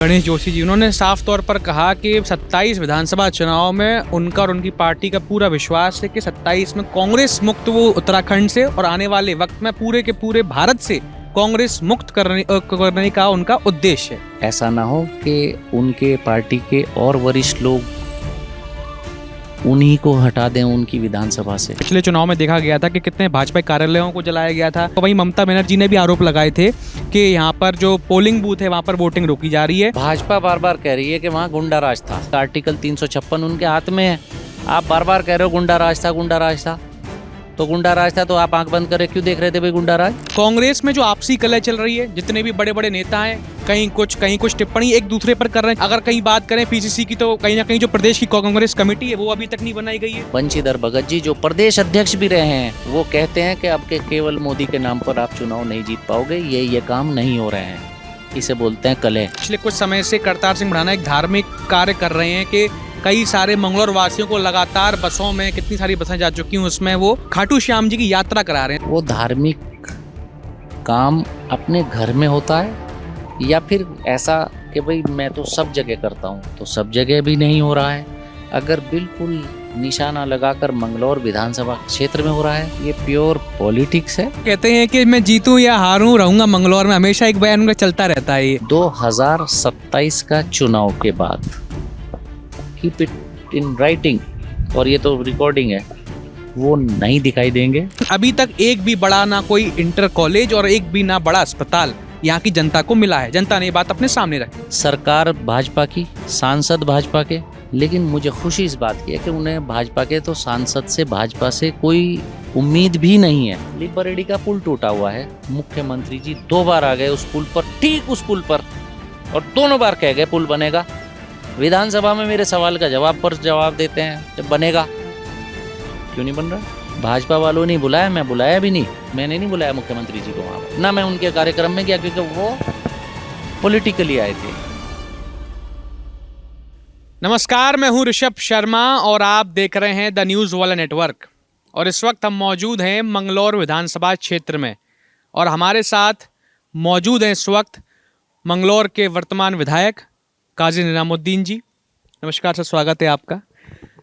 गणेश जोशी जी उन्होंने साफ तौर पर कहा कि 27 विधानसभा चुनाव में उनका और उनकी पार्टी का पूरा विश्वास है कि 27 में कांग्रेस मुक्त वो उत्तराखंड से और आने वाले वक्त में पूरे के पूरे भारत से कांग्रेस मुक्त करने का उनका उद्देश्य है। ऐसा ना हो कि उनके पार्टी के और वरिष्ठ लोग उन्हीं को हटा दें उनकी विधानसभा से। पिछले चुनाव में देखा गया था कि कितने भाजपा कार्यालयों को जलाया गया था। तो वहीं ममता बनर्जी ने भी आरोप लगाए थे कि यहाँ पर जो पोलिंग बूथ है वहाँ पर वोटिंग रोकी जा रही है। भाजपा बार बार कह रही है कि वहाँ गुंडा राज था। आर्टिकल 356 उनके हाथ में है। आप बार बार कह रहे हो गुंडा राज था, गुंडा राज था। तो गुंडा राज था तो आप आंख बंद करे क्यों देख रहे थे भाई गुंडा राज? कांग्रेस में जो आपसी कलह चल रही है, जितने भी बड़े बड़े नेता हैं कहीं कुछ टिप्पणी एक दूसरे पर कर रहे हैं। अगर कहीं बात करें पीसीसी की तो कहीं ना कहीं जो प्रदेश की कांग्रेस कमेटी है वो अभी तक नहीं बनाई गई है। बंशीधर भगत जी जो प्रदेश अध्यक्ष भी रहे हैं वो कहते हैं कि अब के केवल मोदी के नाम पर आप चुनाव नहीं जीत पाओगे, ये काम नहीं हो रहे हैं। इसे बोलते हैं कलह। पिछले कुछ समय से करतार सिंह भड़ाना एक धार्मिक कार्य कर रहे हैं कि कई सारे मंगलौर वासियों को लगातार बसों में, कितनी सारी बसें जा चुकी हैं, उसमें वो खाटू श्याम जी की यात्रा करा रहे हैं। वो धार्मिक काम अपने घर में होता है या फिर ऐसा कि भाई मैं तो सब जगह करता हूँ, तो सब जगह भी नहीं हो रहा है। अगर बिल्कुल निशाना लगाकर मंगलौर विधानसभा क्षेत्र में हो रहा है, ये प्योर पॉलिटिक्स है। कहते हैं कि मैं जीतूं या हारूं रहूंगा मंगलौर में, हमेशा एक बयान उनका चलता रहता है। ये 2027 का चुनाव के बाद कीप इट इन राइटिंग, और ये तो रिकॉर्डिंग है, वो नहीं दिखाई देंगे। अभी तक एक भी बड़ा ना कोई इंटर कॉलेज और एक भी ना बड़ा अस्पताल यहाँ की जनता को मिला है। जनता ने ये बात अपने सामने रखी। सरकार भाजपा की, सांसद भाजपा के, लेकिन मुझे खुशी इस बात की है कि उन्हें भाजपा के तो सांसद से, भाजपा से कोई उम्मीद भी नहीं है। लिबरेडी का पुल टूटा हुआ है, मुख्यमंत्री जी 2 बार आ गए उस पुल पर, ठीक उस पुल पर, और दोनों बार कह गए पुल बनेगा। विधानसभा में मेरे सवाल का जवाब देते हैं जब बनेगा, क्यों नहीं बन रहा? भाजपा वालों ने बुलाया, मैं बुलाया भी नहीं, मैंने नहीं बुलाया मुख्यमंत्री जी को वहाँ पर, ना मैं उनके कार्यक्रम में गया क्योंकि वो पॉलिटिकली आए थे। नमस्कार, मैं हूं ऋषभ शर्मा और आप देख रहे हैं द न्यूज़ वाला नेटवर्क। और इस वक्त हम मौजूद हैं मंगलौर विधानसभा क्षेत्र में और हमारे साथ मौजूद हैं इस वक्त मंगलौर के वर्तमान विधायक काजी निजामुद्दीन जी। नमस्कार सर, स्वागत है आपका।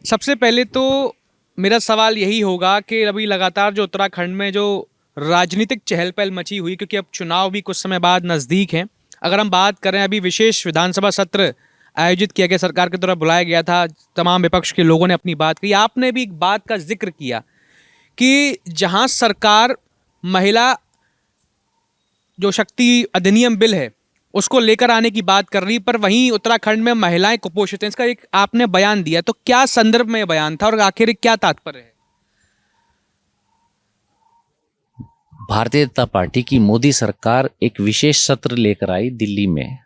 सबसे पहले तो मेरा सवाल यही होगा कि अभी लगातार जो उत्तराखंड में जो राजनीतिक चहल पहल मची हुई, क्योंकि अब चुनाव भी कुछ समय बाद नज़दीक हैं। अगर हम बात करें, अभी विशेष विधानसभा सत्र आयोजित किया गया, सरकार की तरफ बुलाया गया था, तमाम विपक्ष के लोगों ने अपनी बात कही। आपने भी एक बात का जिक्र किया कि जहां सरकार महिला जो शक्ति अधिनियम बिल है उसको लेकर आने की बात कर रही, पर वहीं उत्तराखंड में महिलाएं कुपोषित हैं, इसका एक आपने बयान दिया। तो क्या संदर्भ में बयान था और आखिर क्या तात्पर्य है? भारतीय जनता पार्टी की मोदी सरकार एक विशेष सत्र लेकर आई दिल्ली में,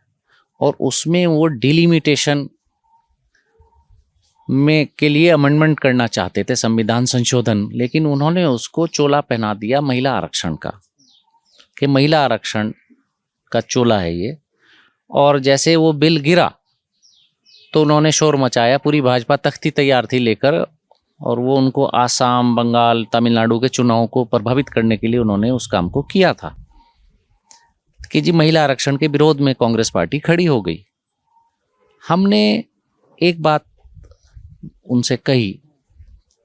और उसमें वो डिलिमिटेशन में के लिए अमेंडमेंट करना चाहते थे, संविधान संशोधन, लेकिन उन्होंने उसको चोला पहना दिया महिला आरक्षण का, कि महिला आरक्षण का चोला है ये। और जैसे वो बिल गिरा तो उन्होंने शोर मचाया, पूरी भाजपा तख्ती तैयार थी लेकर, और वो उनको आसाम, बंगाल, तमिलनाडु के चुनावों को प्रभावित करने के लिए उन्होंने उस काम को किया था कि जी महिला आरक्षण के विरोध में कांग्रेस पार्टी खड़ी हो गई। हमने एक बात उनसे कही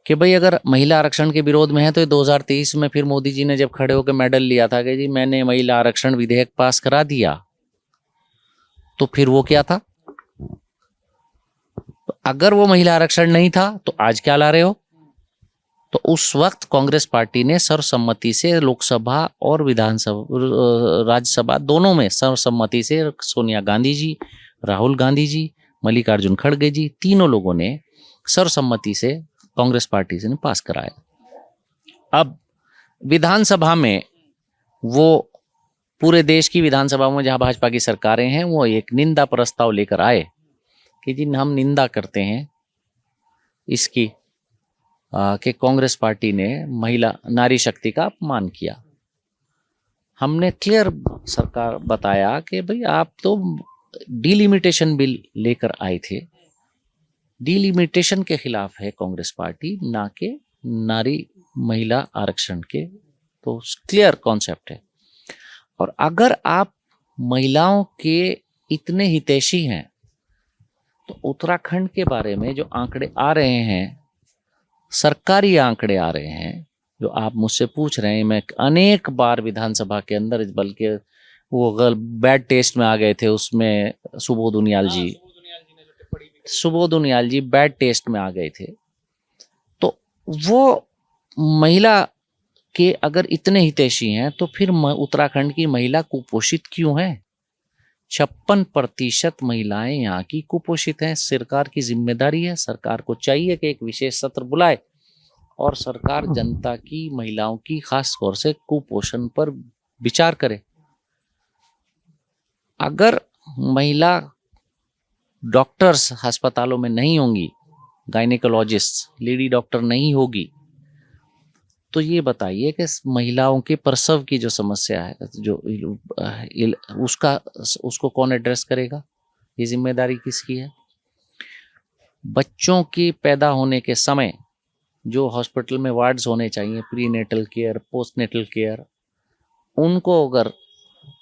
कि भाई अगर महिला आरक्षण के विरोध में है तो 2023 में फिर मोदी जी ने जब खड़े होकर मेडल लिया था कि जी मैंने महिला आरक्षण विधेयक पास करा दिया, तो फिर वो क्या था? तो अगर वो महिला आरक्षण नहीं था तो आज क्या ला रहे हो? तो उस वक्त कांग्रेस पार्टी ने सर्वसम्मति से लोकसभा और विधानसभा, राज्यसभा दोनों में सर्वसम्मति से सोनिया गांधी जी, राहुल गांधी जी, मल्लिकार्जुन खड़गे जी, तीनों लोगों ने सर्वसम्मति से कांग्रेस पार्टी से ने पास कराया। अब विधानसभा में वो पूरे देश की विधानसभा में जहां भाजपा की सरकारें हैं, वो एक निंदा प्रस्ताव लेकर आए कि जी हम निंदा करते हैं इसकी कि कांग्रेस पार्टी ने महिला नारी शक्ति का अपमान किया। हमने क्लियर सरकार बताया कि भाई आप तो डिलिमिटेशन बिल लेकर आए थे, डिलिमिटेशन के खिलाफ है कांग्रेस पार्टी, ना के नारी महिला आरक्षण के। तो क्लियर कॉन्सेप्ट है। और अगर आप महिलाओं के इतने हितैषी हैं, तो उत्तराखंड के बारे में जो आंकड़े आ रहे हैं, सरकारी आंकड़े आ रहे हैं, जो आप मुझसे पूछ रहे हैं, मैं अनेक बार विधानसभा के अंदर, बल्कि वो बैड टेस्ट में आ गए थे, उसमें सुबोध उनियाल जी बैड टेस्ट में आ गए थे। तो वो महिला के अगर इतने हितैषी हैं, तो फिर उत्तराखंड की महिला कुपोषित क्यों है? 56% महिलाएं यहाँ की कुपोषित हैं। सरकार की जिम्मेदारी है, सरकार को चाहिए कि एक विशेष सत्र बुलाए और सरकार जनता की, महिलाओं की खास तौर से कुपोषण पर विचार करे। अगर महिला डॉक्टर्स अस्पतालों में नहीं होंगी, गायनेकोलॉजिस्ट, लेडी डॉक्टर नहीं होगी, तो ये बताइए कि महिलाओं के प्रसव की जो समस्या है, जो उसको कौन एड्रेस करेगा? ये जिम्मेदारी किसकी है? बच्चों के पैदा होने के समय जो हॉस्पिटल में वार्ड्स होने चाहिए, prenatal care, postnatal care, उनको अगर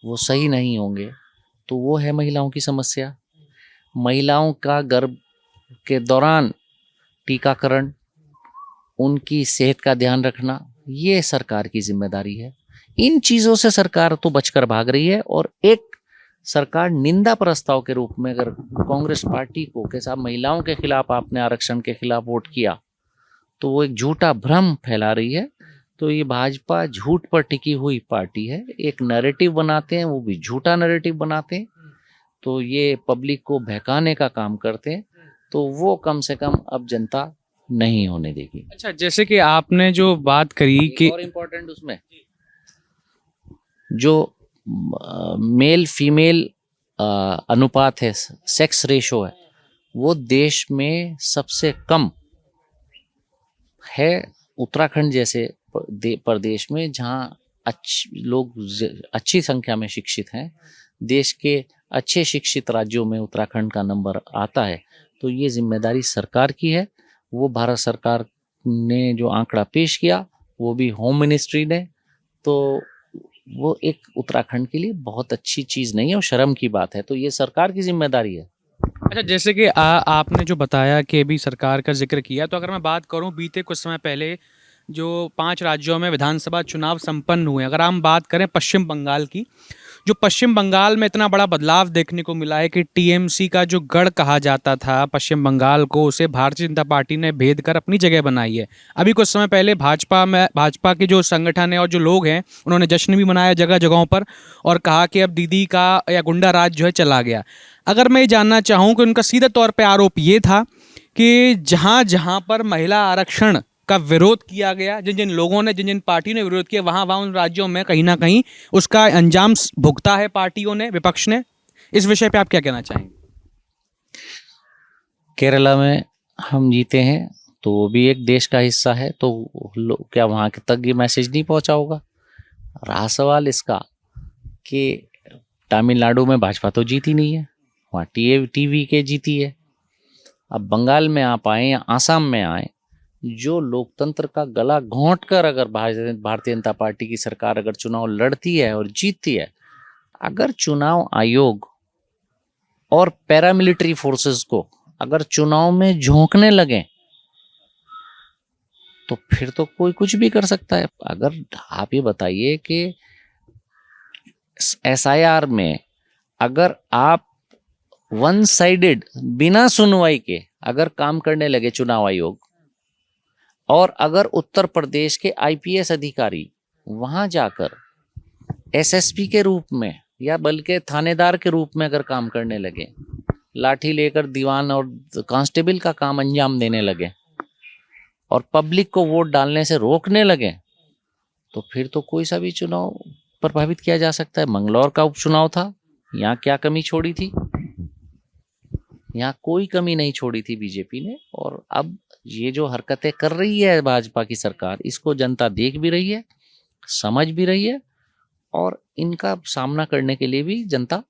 वो सही नहीं होंगे तो वो है महिलाओं की समस्या। महिलाओं का गर्भ के दौरान टीकाकरण, उनकी सेहत का ध्यान रखना, ये सरकार की जिम्मेदारी है। इन चीज़ों से सरकार तो बचकर भाग रही है। और एक सरकार निंदा प्रस्ताव के रूप में अगर कांग्रेस पार्टी को के साथ महिलाओं के खिलाफ, आपने आरक्षण के खिलाफ वोट किया, तो वो एक झूठा भ्रम फैला रही है। तो ये भाजपा झूठ पर टिकी हुई पार्टी है। एक नैरेटिव बनाते हैं, वो भी झूठा नैरेटिव बनाते हैं, तो ये पब्लिक को बहकाने का काम करते हैं। तो वो कम से कम अब जनता नहीं होने देगी। अच्छा, जैसे कि आपने जो बात करी कि और इम्पोर्टेंट उसमें जो मेल फीमेल अनुपात है, सेक्स रेशो है, वो देश में सबसे कम है। उत्तराखंड जैसे प्रदेश में, जहाँ लोग अच्छी संख्या में शिक्षित हैं, देश के अच्छे शिक्षित राज्यों में उत्तराखंड का नंबर आता है। तो ये जिम्मेदारी सरकार की है। वो भारत सरकार ने जो आंकड़ा पेश किया, वो भी होम मिनिस्ट्री ने, तो वो एक उत्तराखंड के लिए बहुत अच्छी चीज़ नहीं है और शर्म की बात है। तो ये सरकार की जिम्मेदारी है। अच्छा, जैसे कि आपने जो बताया कि अभी सरकार का जिक्र किया, तो अगर मैं बात करूं, बीते कुछ समय पहले जो 5 राज्यों में विधानसभा चुनाव संपन्न हुए, अगर हम बात करें पश्चिम बंगाल की, जो पश्चिम बंगाल में इतना बड़ा बदलाव देखने को मिला है कि टीएमसी का जो गढ़ कहा जाता था पश्चिम बंगाल को, उसे भारतीय जनता पार्टी ने भेद कर अपनी जगह बनाई है। अभी कुछ समय पहले भाजपा के जो संगठन है और जो लोग हैं, उन्होंने जश्न भी मनाया जगह जगहों पर और कहा कि अब दीदी का या गुंडा राज जो है चला गया। अगर मैं ये जानना चाहूँ कि उनका सीधे तौर पर आरोप ये था कि जहाँ जहाँ पर महिला आरक्षण का विरोध किया गया, जिन जिन लोगों ने, जिन जिन पार्टियों ने विरोध किया, वहाँ उन राज्यों में कहीं ना कहीं उसका अंजाम भुगता है पार्टियों ने, विपक्ष ने। इस विषय पे आप क्या कहना चाहेंगे? केरला में हम जीते हैं, तो वो भी एक देश का हिस्सा है, तो क्या वहाँ तक ये मैसेज नहीं पहुँचा होगा? रहा सवाल इसका कि तमिलनाडु में भाजपा तो जीती नहीं है, वहाँ टीवी के जीती है। अब बंगाल में आप आए या आसाम में आए, जो लोकतंत्र का गला घोंट कर अगर भारतीय जनता पार्टी की सरकार अगर चुनाव लड़ती है और जीतती है, अगर चुनाव आयोग और पैरामिलिट्री फोर्सेस को अगर चुनाव में झोंकने लगे, तो फिर तो कोई कुछ भी कर सकता है। अगर आप ये बताइए कि एसआईआर में अगर आप वन साइडेड, बिना सुनवाई के अगर काम करने लगे चुनाव आयोग, और अगर उत्तर प्रदेश के आईपीएस अधिकारी वहां जाकर एसएसपी के रूप में या बल्कि थानेदार के रूप में अगर काम करने लगे, लाठी लेकर दीवान और कांस्टेबल का काम अंजाम देने लगे और पब्लिक को वोट डालने से रोकने लगे, तो फिर तो कोई सा भी चुनाव प्रभावित किया जा सकता है। मंगलौर का उपचुनाव था, यहाँ क्या कमी छोड़ी थी? यहाँ कोई कमी नहीं छोड़ी थी बीजेपी ने। और अब ये जो हरकतें कर रही है भाजपा की सरकार, इसको जनता देख भी रही है, समझ भी रही है, और इनका सामना करने के लिए भी जनता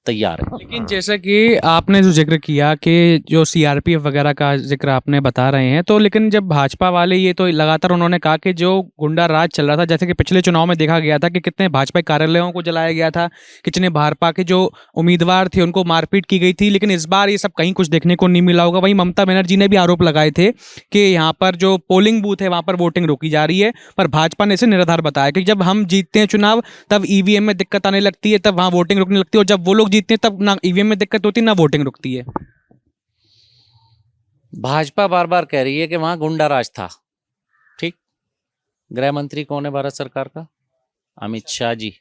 तैयार है। लेकिन जैसा कि आपने जो जिक्र किया कि जो सीआरपीएफ वगैरह का जिक्र आपने बता रहे हैं, तो लेकिन जब भाजपा वाले ये तो लगातार उन्होंने कहा कि जो गुंडा राज चल रहा था, जैसे कि पिछले चुनाव में देखा गया था कि कितने भाजपा कार्यालयों को जलाया गया था, कितने भाजपा के जो उम्मीदवार थे उनको मारपीट की गई थी, लेकिन इस बार ये सब कहीं कुछ देखने को नहीं मिला होगा। वहीं ममता बनर्जी ने भी आरोप लगाए थे कि यहाँ पर जो पोलिंग बूथ है वहाँ पर वोटिंग रोकी जा रही है, पर भाजपा ने इसे निराधार बताया कि जब हम जीतते हैं चुनाव तब ईवीएम में दिक्कत आने लगती है, तब वहाँ वोटिंग रुकने लगती है, और जब वो लोग जीतते हैं तब ना ईवीएम में दिक्कत होती है ना वोटिंग रुकती है। भाजपा बार बार कह रही है कि वहां गुंडा राज था। ठीक, गृह मंत्री कौन है भारत सरकार का? अमित शाह जी।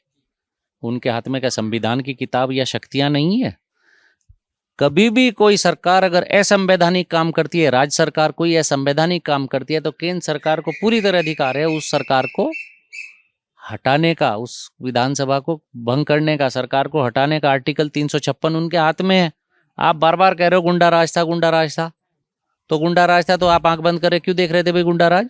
उनके हाथ में क्या संविधान की किताब या शक्तियां नहीं है? कभी भी कोई सरकार अगर असंवैधानिक काम करती है, राज्य सरकार कोई असंवैधानिक काम करती है, तो केंद्र सरकार को पूरी तरह अधिकार है उस सरकार को हटाने का, उस विधानसभा को भंग करने का, सरकार को हटाने का। आर्टिकल 356 उनके हाथ में है। आप बार बार कह रहे हो गुंडा राज था, गुंडा राज था। तो गुंडा राज था तो आप आंख बंद करे क्यों देख रहे थे भाई गुंडा राज?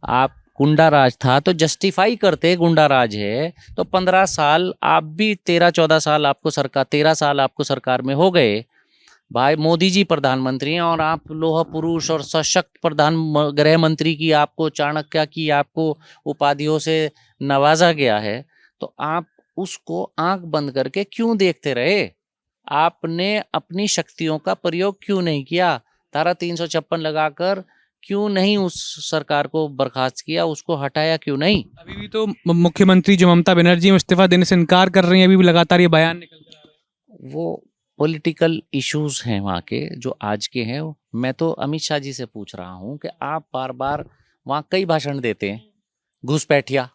आप गुंडा राज था तो जस्टिफाई करते गुंडा राज है। तो 15 साल आप भी 13-14 साल आपको सरकार, 13 साल आपको सरकार में हो गए भाई। मोदी जी प्रधानमंत्री हैं और आप लोह पुरुष और सशक्त प्रधान गृह मंत्री की, आपको चाणक्य की आपको उपाधियों से नवाजा गया है। तो आप उसको आंख बंद करके क्यों देखते रहे? आपने अपनी शक्तियों का प्रयोग क्यों नहीं किया? धारा 356 लगाकर क्यों नहीं उस सरकार को बर्खास्त किया, उसको हटाया क्यों नहीं? अभी भी तो मुख्यमंत्री जो ममता बनर्जी हैं, इस्तीफा देने से इनकार कर रही हैं, अभी भी लगातार ये बयान निकल कर आ रहे हैं। वो पॉलिटिकल इश्यूज हैं वहाँ के जो आज के हैं। मैं तो अमित शाह जी से पूछ रहा हूँ कि आप बार बार वहाँ कई भाषण देते हैं, घुसपैठिया।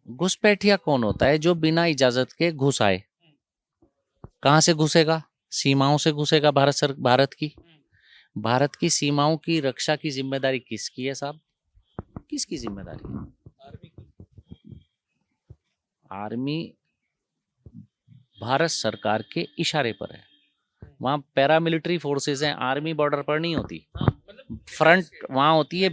घुसपैठिया कौन होता है? जो बिना इजाजत के घुस आए। कहाँ से घुसेगा? सीमाओं से घुसेगा। भारत की सीमाओं की रक्षा की जिम्मेदारी किसकी है साहब? किसकी जिम्मेदारी है? आर्मी भारत सरकार के इशारे पर है। वहाँ पैरामिलिट्री फोर्सेस हैं, आर्मी बॉर्डर पर नहीं होती। फ्रंट वहाँ होती है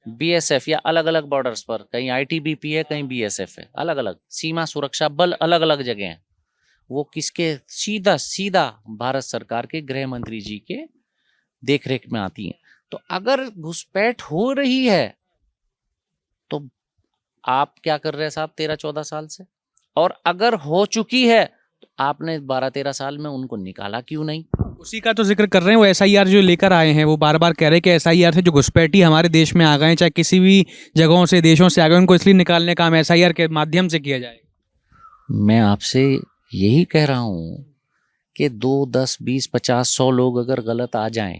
बीएसएफ या अलग अलग बॉर्डर्स पर, कहीं आईटीबीपी है, कहीं बीएसएफ है, अलग अलग सीमा सुरक्षा बल अलग अलग जगह हैं। वो किसके? सीधा सीधा भारत सरकार के गृह मंत्री जी के देखरेख में आती हैं। तो अगर घुसपैठ हो रही है तो आप क्या कर रहे हैं साहब 13-14 साल से? और अगर हो चुकी है तो आपने 12-13 साल में उनको निकाला क्यों नहीं? उसी का तो जिक्र कर रहे हैं। वो एसआईआर जो लेकर आए हैं, वो बार बार कह रहे हैं कि एसआईआर से जो घुसपैठी हमारे देश में आ गए, चाहे किसी भी जगहों से, देशों से आ गए, उनको इसलिए निकालने का काम एसआईआर के माध्यम से किया जाए। मैं आपसे यही कह रहा हूं कि 2, 10, 20, 50, 100 लोग अगर गलत आ जाएं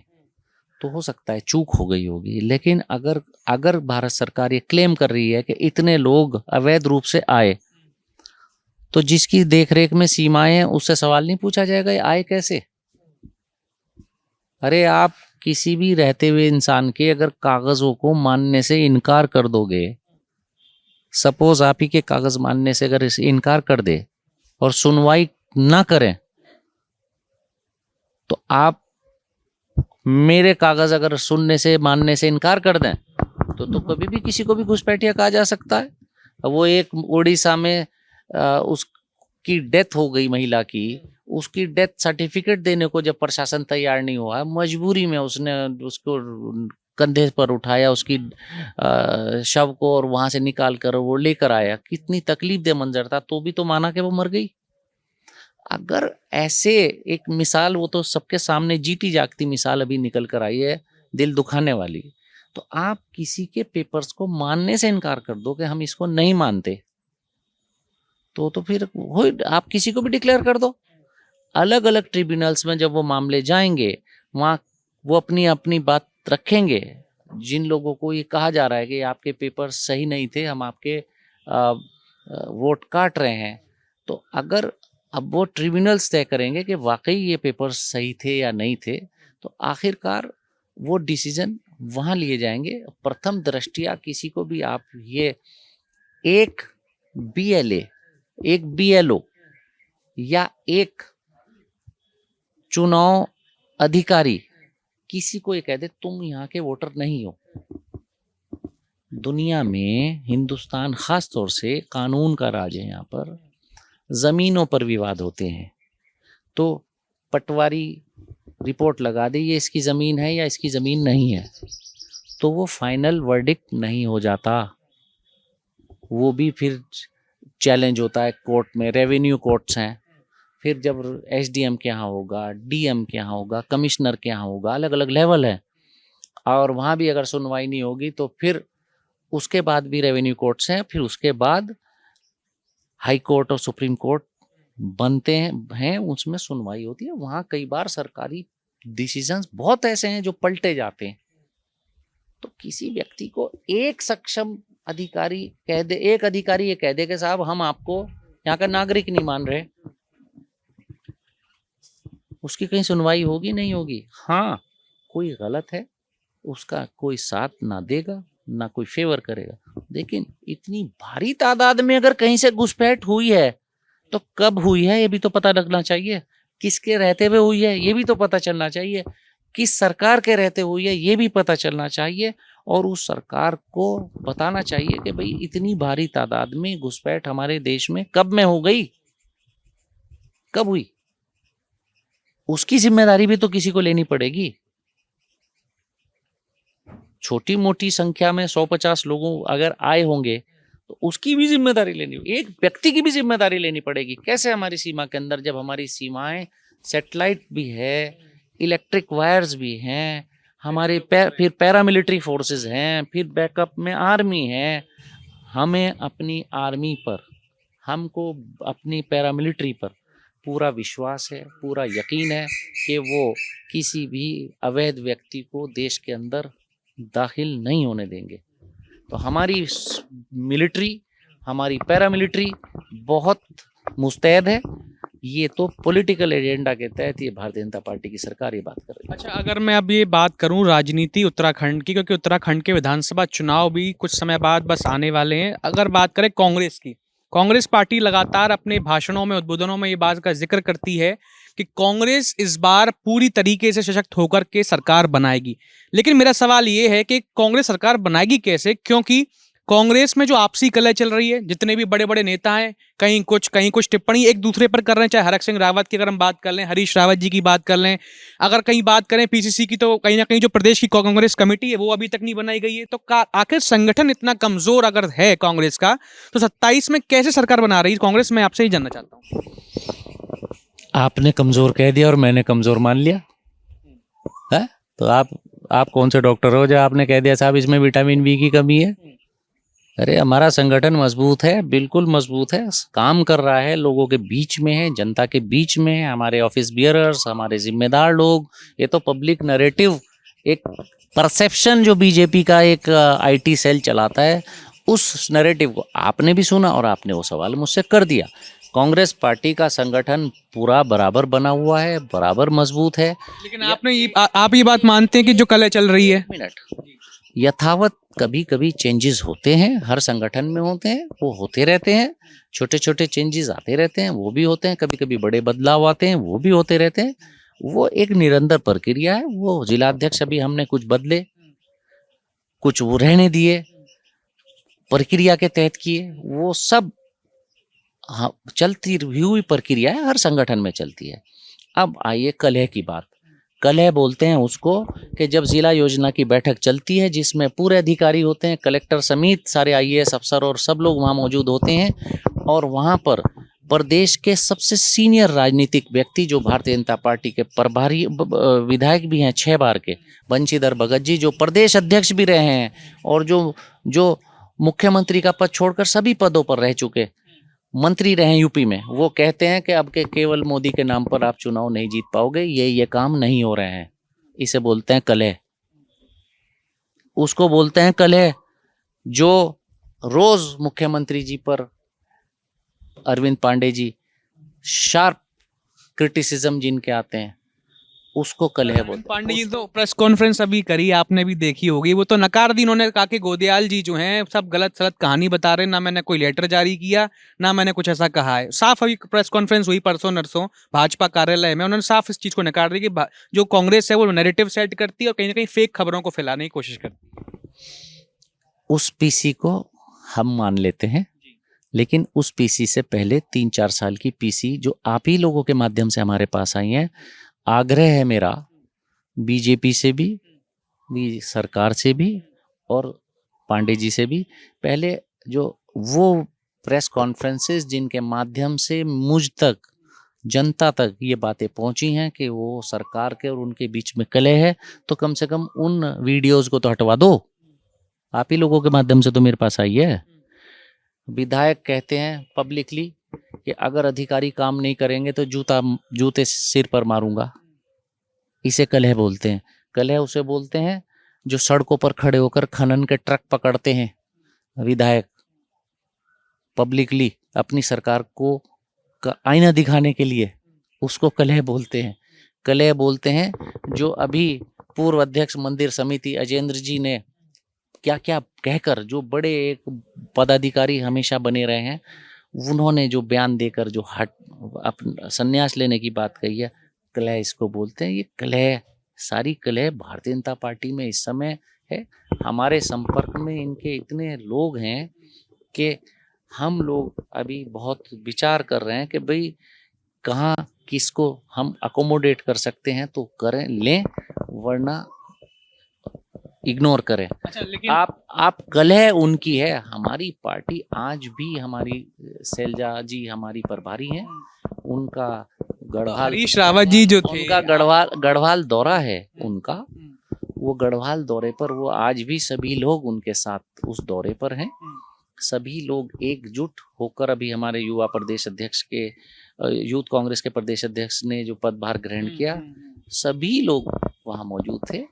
तो हो सकता है चूक हो गई होगी, लेकिन अगर भारत सरकार ये क्लेम कर रही है कि इतने लोग अवैध रूप से आए, तो जिसकी देखरेख में सीमाएं हैं उससे सवाल नहीं पूछा जाएगा ये आए कैसे? अरे आप किसी भी रहते हुए इंसान के अगर कागजों को मानने से इनकार कर दोगे, सपोज आप ही के कागज मानने से अगर इसे इनकार कर दे और सुनवाई ना करें, तो आप मेरे कागज अगर सुनने से मानने से इनकार कर दें तो कभी भी किसी को भी घुसपैठिया कहा जा सकता है। वो एक उड़ीसा में उसकी डेथ हो गई महिला की, उसकी डेथ सर्टिफिकेट देने को जब प्रशासन तैयार नहीं हुआ, मजबूरी में उसने उसको कंधे पर उठाया उसकी शव को और वहां से निकाल कर वो लेकर आया। कितनी तकलीफ दे मंजर था, तो भी तो माना कि वो मर गई। अगर ऐसे एक मिसाल, वो तो सबके सामने जीती जागती मिसाल अभी निकल कर आई है, दिल दुखाने वाली। तो आप किसी के पेपर्स को मानने से इनकार कर दो कि हम इसको नहीं मानते, तो फिर हो, आप किसी को भी डिक्लेयर कर दो। अलग अलग ट्रिब्यूनल्स में जब वो मामले जाएंगे, वहाँ वो अपनी अपनी बात रखेंगे। जिन लोगों को ये कहा जा रहा है कि आपके पेपर सही नहीं थे, हम आपके वोट काट रहे हैं, तो अगर अब वो ट्रिब्यूनल्स तय करेंगे कि वाकई ये पेपर सही थे या नहीं थे, तो आखिरकार वो डिसीजन वहाँ लिए जाएंगे। प्रथम दृष्टिया किसी को भी आप ये एक बीएलए, एक बीएलओ या एक चुनाव अधिकारी किसी को ये कह दे तुम यहाँ के वोटर नहीं हो, दुनिया में हिंदुस्तान खास तौर से कानून का राज है। यहाँ पर जमीनों पर विवाद होते हैं तो पटवारी रिपोर्ट लगा दे ये इसकी जमीन है या इसकी जमीन नहीं है, तो वो फाइनल वर्डिक्ट नहीं हो जाता, वो भी फिर चैलेंज होता है कोर्ट में। रेवेन्यू कोर्ट्स हैं, फिर जब एसडीएम के यहाँ होगा, डीएम के यहाँ होगा, कमिश्नर के यहाँ होगा, अलग अलग लेवल है, और वहाँ भी अगर सुनवाई नहीं होगी तो फिर उसके बाद भी रेवेन्यू कोर्ट्स हैं, फिर उसके बाद हाई कोर्ट और सुप्रीम कोर्ट बनते हैं, उसमें सुनवाई होती है। वहाँ कई बार सरकारी डिसीजंस बहुत ऐसे हैं जो पलटे जाते हैं। तो किसी व्यक्ति को एक सक्षम अधिकारी कह दे, एक अधिकारी ये कह दे कि साहब हम आपको यहाँ का नागरिक नहीं मान रहे, उसकी कहीं सुनवाई होगी? नहीं होगी। हाँ, कोई गलत है उसका कोई साथ ना देगा ना कोई फेवर करेगा, लेकिन इतनी भारी तादाद में अगर कहीं से घुसपैठ हुई है तो कब हुई है ये भी तो पता लगना चाहिए, किसके रहते हुए हुई है ये भी तो पता चलना चाहिए, किस सरकार के रहते हुई है ये भी पता चलना चाहिए, और उस सरकार को बताना चाहिए कि भाई इतनी भारी तादाद में घुसपैठ हमारे देश में कब में हो गई, कब हुई, उसकी जिम्मेदारी भी तो किसी को लेनी पड़ेगी। छोटी मोटी संख्या में 150 लोगों अगर आए होंगे तो उसकी भी जिम्मेदारी लेनी होगी, एक व्यक्ति की भी जिम्मेदारी लेनी पड़ेगी। कैसे हमारी सीमा के अंदर, जब हमारी सीमाएं सैटेलाइट भी है, इलेक्ट्रिक वायर्स भी हैं, हमारे फिर पैरामिलिट्री फोर्सेस हैं, फिर बैकअप में आर्मी है, हमें अपनी आर्मी पर, हमको अपनी पैरामिलिट्री पर पूरा विश्वास है, पूरा यकीन है कि वो किसी भी अवैध व्यक्ति को देश के अंदर दाखिल नहीं होने देंगे। तो हमारी मिलिट्री, हमारी पैरामिलिट्री बहुत मुस्तैद है। ये तो पॉलिटिकल एजेंडा के तहत ये भारतीय जनता पार्टी की सरकार ये बात कर रही है। अच्छा, अगर मैं अब ये बात करूं राजनीति उत्तराखंड की, क्योंकि उत्तराखंड के विधानसभा चुनाव भी कुछ समय बाद बस आने वाले हैं। अगर बात करें कांग्रेस की, कांग्रेस पार्टी लगातार अपने भाषणों में, उद्बोधनों में ये बात का जिक्र करती है कि कांग्रेस इस बार पूरी तरीके से सशक्त होकर के सरकार बनाएगी। लेकिन मेरा सवाल ये है कि कांग्रेस सरकार बनाएगी कैसे, क्योंकि कांग्रेस में जो आपसी कलह चल रही है, जितने भी बड़े बड़े नेता हैं, कहीं कुछ टिप्पणी एक दूसरे पर कर रहे हैं। चाहे हरक सिंह रावत की अगर हम बात कर लें, हरीश रावत जी की बात कर लें, अगर कहीं बात करें पीसीसी की, तो कहीं ना कहीं जो प्रदेश की कांग्रेस कमेटी है वो अभी तक नहीं बनाई गई है। तो आखिर संगठन इतना कमजोर अगर है कांग्रेस का, तो 27 में कैसे सरकार बना रही है कांग्रेस? मैं आपसे ही जानना चाहता हूँ। आपने कमजोर कह दिया और मैंने कमजोर मान लिया है? तो आप कौन से डॉक्टर हो जो आपने कह दिया साहब इसमें विटामिन बी की कमी है? अरे हमारा संगठन मजबूत है, बिल्कुल मजबूत है, काम कर रहा है, लोगों के बीच में है, जनता के बीच में है, हमारे ऑफिस बियरर्स, हमारे जिम्मेदार लोग। ये तो पब्लिक नैरेटिव, एक परसेप्शन जो बीजेपी का एक आईटी सेल चलाता है, उस नैरेटिव को आपने भी सुना और आपने वो सवाल मुझसे कर दिया। कांग्रेस पार्टी का संगठन पूरा बराबर बना हुआ है, बराबर मजबूत है। लेकिन आप ये बात मानते हैं कि जो कलह चल रही है, यथावत कभी कभी चेंजेस होते हैं, हर संगठन में होते हैं, वो होते रहते हैं, छोटे छोटे चेंजेस आते रहते हैं, वो भी होते हैं, कभी कभी बड़े बदलाव आते हैं, वो भी होते रहते हैं। वो एक निरंतर प्रक्रिया है। वो जिलाध्यक्ष अभी हमने कुछ बदले, कुछ वो रहने दिए, प्रक्रिया के तहत किए, वो सब हाँ चलती हुई प्रक्रिया है, हर संगठन में चलती है। अब आइए कलह की बात। कलह बोलते हैं उसको कि जब जिला योजना की बैठक चलती है जिसमें पूरे अधिकारी होते हैं, कलेक्टर समेत सारे आईएएस अफसर और सब लोग वहाँ मौजूद होते हैं, और वहाँ पर प्रदेश के सबसे सीनियर राजनीतिक व्यक्ति जो भारतीय जनता पार्टी के प्रभारी विधायक भी हैं 6 बार के, बंशीधर भगत जी, जो प्रदेश अध्यक्ष भी रहे हैं और जो मुख्यमंत्री का पद छोड़कर सभी पदों पर रह चुके मंत्री रहे यूपी में, वो कहते हैं कि अब के केवल मोदी के नाम पर आप चुनाव नहीं जीत पाओगे, ये काम नहीं हो रहे हैं। इसे बोलते हैं कलह, उसको बोलते हैं कलह। जो रोज मुख्यमंत्री जी पर अरविंद पांडे जी शार्प क्रिटिसिज्म जिनके आते हैं, उसको कलह बोलते हैं। पांडे जी तो प्रेस कॉन्फ्रेंस अभी करी, आपने भी देखी होगी, वो तो नकार दी उन्होंने, कहा कि गोदयाल जी जो हैं सब गलत सलत कहानी बता रहे हैं, ना मैंने कोई लेटर जारी किया, ना मैंने कुछ ऐसा कहा है। साफ अभी प्रेस कॉन्फ्रेंस हुई परसों नरसों भाजपा कार्यालय में, उन्होंने साफ इस चीज को नकार दी कि जो कांग्रेस है वो नैरेटिव सेट करती है और कहीं ना कहीं फेक खबरों को फैलाने की कोशिश करती है। उस पीसी को हम मान लेते हैं, लेकिन उस पीसी से पहले 3-4 साल की पीसी जो आप ही लोगों के माध्यम से हमारे पास आई है, आग्रह है मेरा बीजेपी से भी सरकार से भी और पांडे जी से भी, पहले जो वो प्रेस कॉन्फ्रेंसेस जिनके माध्यम से मुझ तक, जनता तक ये बातें पहुंची हैं कि वो सरकार के और उनके बीच में कलह है, तो कम से कम उन वीडियोस को तो हटवा दो। आप ही लोगों के माध्यम से तो मेरे पास आई है। विधायक कहते हैं पब्लिकली कि अगर अधिकारी काम नहीं करेंगे तो जूते सिर पर मारूंगा। इसे कलह बोलते हैं। कलह उसे बोलते हैं जो सड़कों पर खड़े होकर खनन के ट्रक पकड़ते हैं विधायक, पब्लिकली अपनी सरकार को आईना दिखाने के लिए, उसको कलह बोलते हैं। कलह बोलते हैं जो अभी पूर्व अध्यक्ष मंदिर समिति अजेंद्र जी ने क्या क्या कहकर, जो बड़े एक पदाधिकारी हमेशा बने रहे हैं, उन्होंने जो बयान देकर जो संन्यास लेने की बात कही है, कलह इसको बोलते हैं। ये कलह, सारी कलह भारतीय जनता पार्टी में इस समय है। हमारे संपर्क में इनके इतने लोग हैं कि हम लोग अभी बहुत विचार कर रहे हैं कि भाई कहाँ किसको हम अकोमोडेट कर सकते हैं तो करें, लें, वरना इग्नोर करें। अच्छा, लेकिन आप कलह उनकी है। हमारी पार्टी आज भी, हमारी शैलजा जी हमारी प्रभारी हैं, उनका गढ़वाल, हरीश रावत जी जो थे, उनका गढ़वाल दौरा है उनका, वो गढ़वाल दौरे पर वो आज भी सभी लोग उनके साथ उस दौरे पर हैं। सभी लोग एकजुट होकर, अभी हमारे युवा प्रदेश अध्यक्ष के, यूथ कांग्रेस के प्रदेश अध्यक्ष ने जो पदभार ग्रहण किया, सभी लोग वहां मौजूद थे।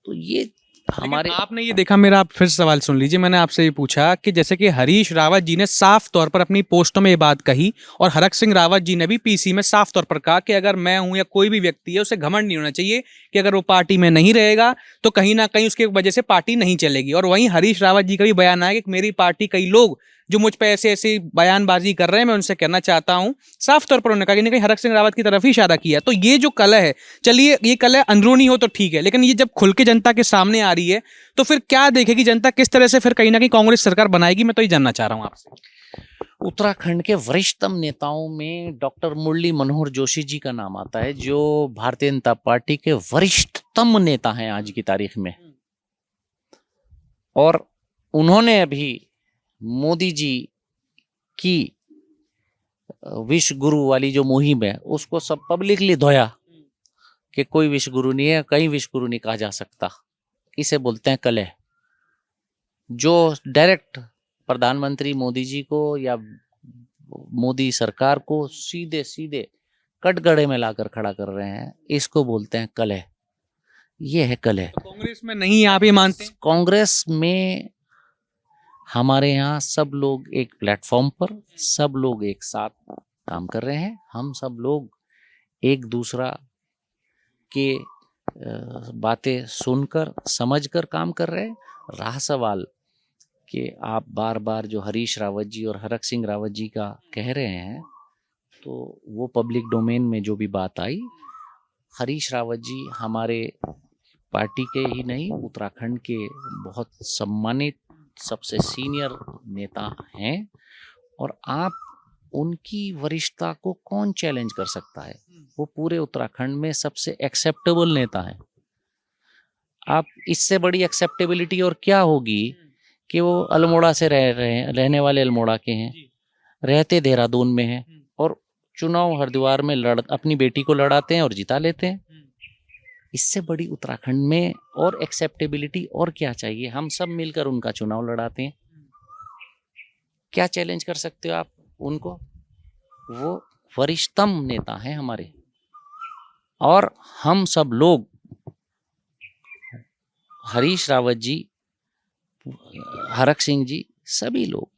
तो ये हमारे, आपने ये देखा, मेरा आप फिर सवाल सुन लीजिए, मैंने आपसे ये पूछा कि जैसे कि हरीश रावत जी ने साफ तौर पर अपनी पोस्टों में ये बात कही और हरक सिंह रावत जी ने भी पीसी में साफ तौर पर कहा कि अगर मैं हूं या कोई भी व्यक्ति है, उसे घमंड नहीं होना चाहिए कि अगर वो पार्टी में नहीं रहेगा तो कहीं ना कहीं उसकी वजह से पार्टी नहीं चलेगी। और वहीं हरीश रावत जी का भी बयान आया कि मेरी पार्टी, कई लोग जो मुझ पे ऐसे ऐसी बयानबाजी कर रहे हैं, मैं उनसे कहना चाहता हूं, साफ तौर पर उन्होंने कहा कि कहीं हरक सिंह रावत की तरफ ही इशारा किया। तो ये जो कलह है, चलिए ये कलह अंदरूनी हो तो ठीक है, लेकिन ये जब खुल के जनता के सामने आ रही है तो फिर क्या देखेगी जनता, किस तरह से फिर कहीं ना कहीं कांग्रेस सरकार बनाएगी? मैं तो ये जानना चाह रहा हूं आपसे। उत्तराखंड के वरिष्ठतम नेताओं में डॉक्टर मुरली मनोहर जोशी जी का नाम आता है, जो भारतीय जनता पार्टी के वरिष्ठतम नेता हैं आज की तारीख में। और उन्होंने अभी मोदी जी की विश्व गुरु वाली जो मुहिम है, उसको सब पब्लिकली धोया कि कोई विश्व गुरु नहीं है, कहीं विश्व गुरु नहीं कहा जा सकता। इसे बोलते हैं कलह। जो डायरेक्ट प्रधानमंत्री मोदी जी को या मोदी सरकार को सीधे सीधे कटघरे में लाकर खड़ा कर रहे हैं, इसको बोलते हैं कलह। ये है कलह। तो कांग्रेस में नहीं, आप ये मानते हैं? कांग्रेस में हमारे यहाँ सब लोग एक प्लेटफॉर्म पर, सब लोग एक साथ काम कर रहे हैं। हम सब लोग एक दूसरा के बातें सुनकर, समझकर काम कर रहे हैं। रहा सवाल कि आप बार बार जो हरीश रावत जी और हरक सिंह रावत जी का कह रहे हैं, तो वो पब्लिक डोमेन में जो भी बात आई, हरीश रावत जी हमारे पार्टी के ही नहीं, उत्तराखंड के बहुत सम्मानित सबसे सीनियर नेता हैं। और आप उनकी वरिष्ठता को कौन चैलेंज कर सकता है? वो पूरे उत्तराखंड में सबसे एक्सेप्टेबल नेता है। आप इससे बड़ी एक्सेप्टेबिलिटी और क्या होगी कि वो अल्मोड़ा से रहने वाले अल्मोड़ा के हैं, रहते देहरादून में हैं, और चुनाव हरिद्वार में अपनी बेटी को लड़ाते हैं और जिता लेते हैं। इससे बड़ी उत्तराखंड में और एक्सेप्टेबिलिटी और क्या चाहिए? हम सब मिलकर उनका चुनाव लड़ाते हैं। क्या चैलेंज कर सकते हो आप उनको? वो वरिष्ठतम नेता हैं हमारे। और हम सब लोग, हरीश रावत जी, हरक सिंह जी, सभी लोग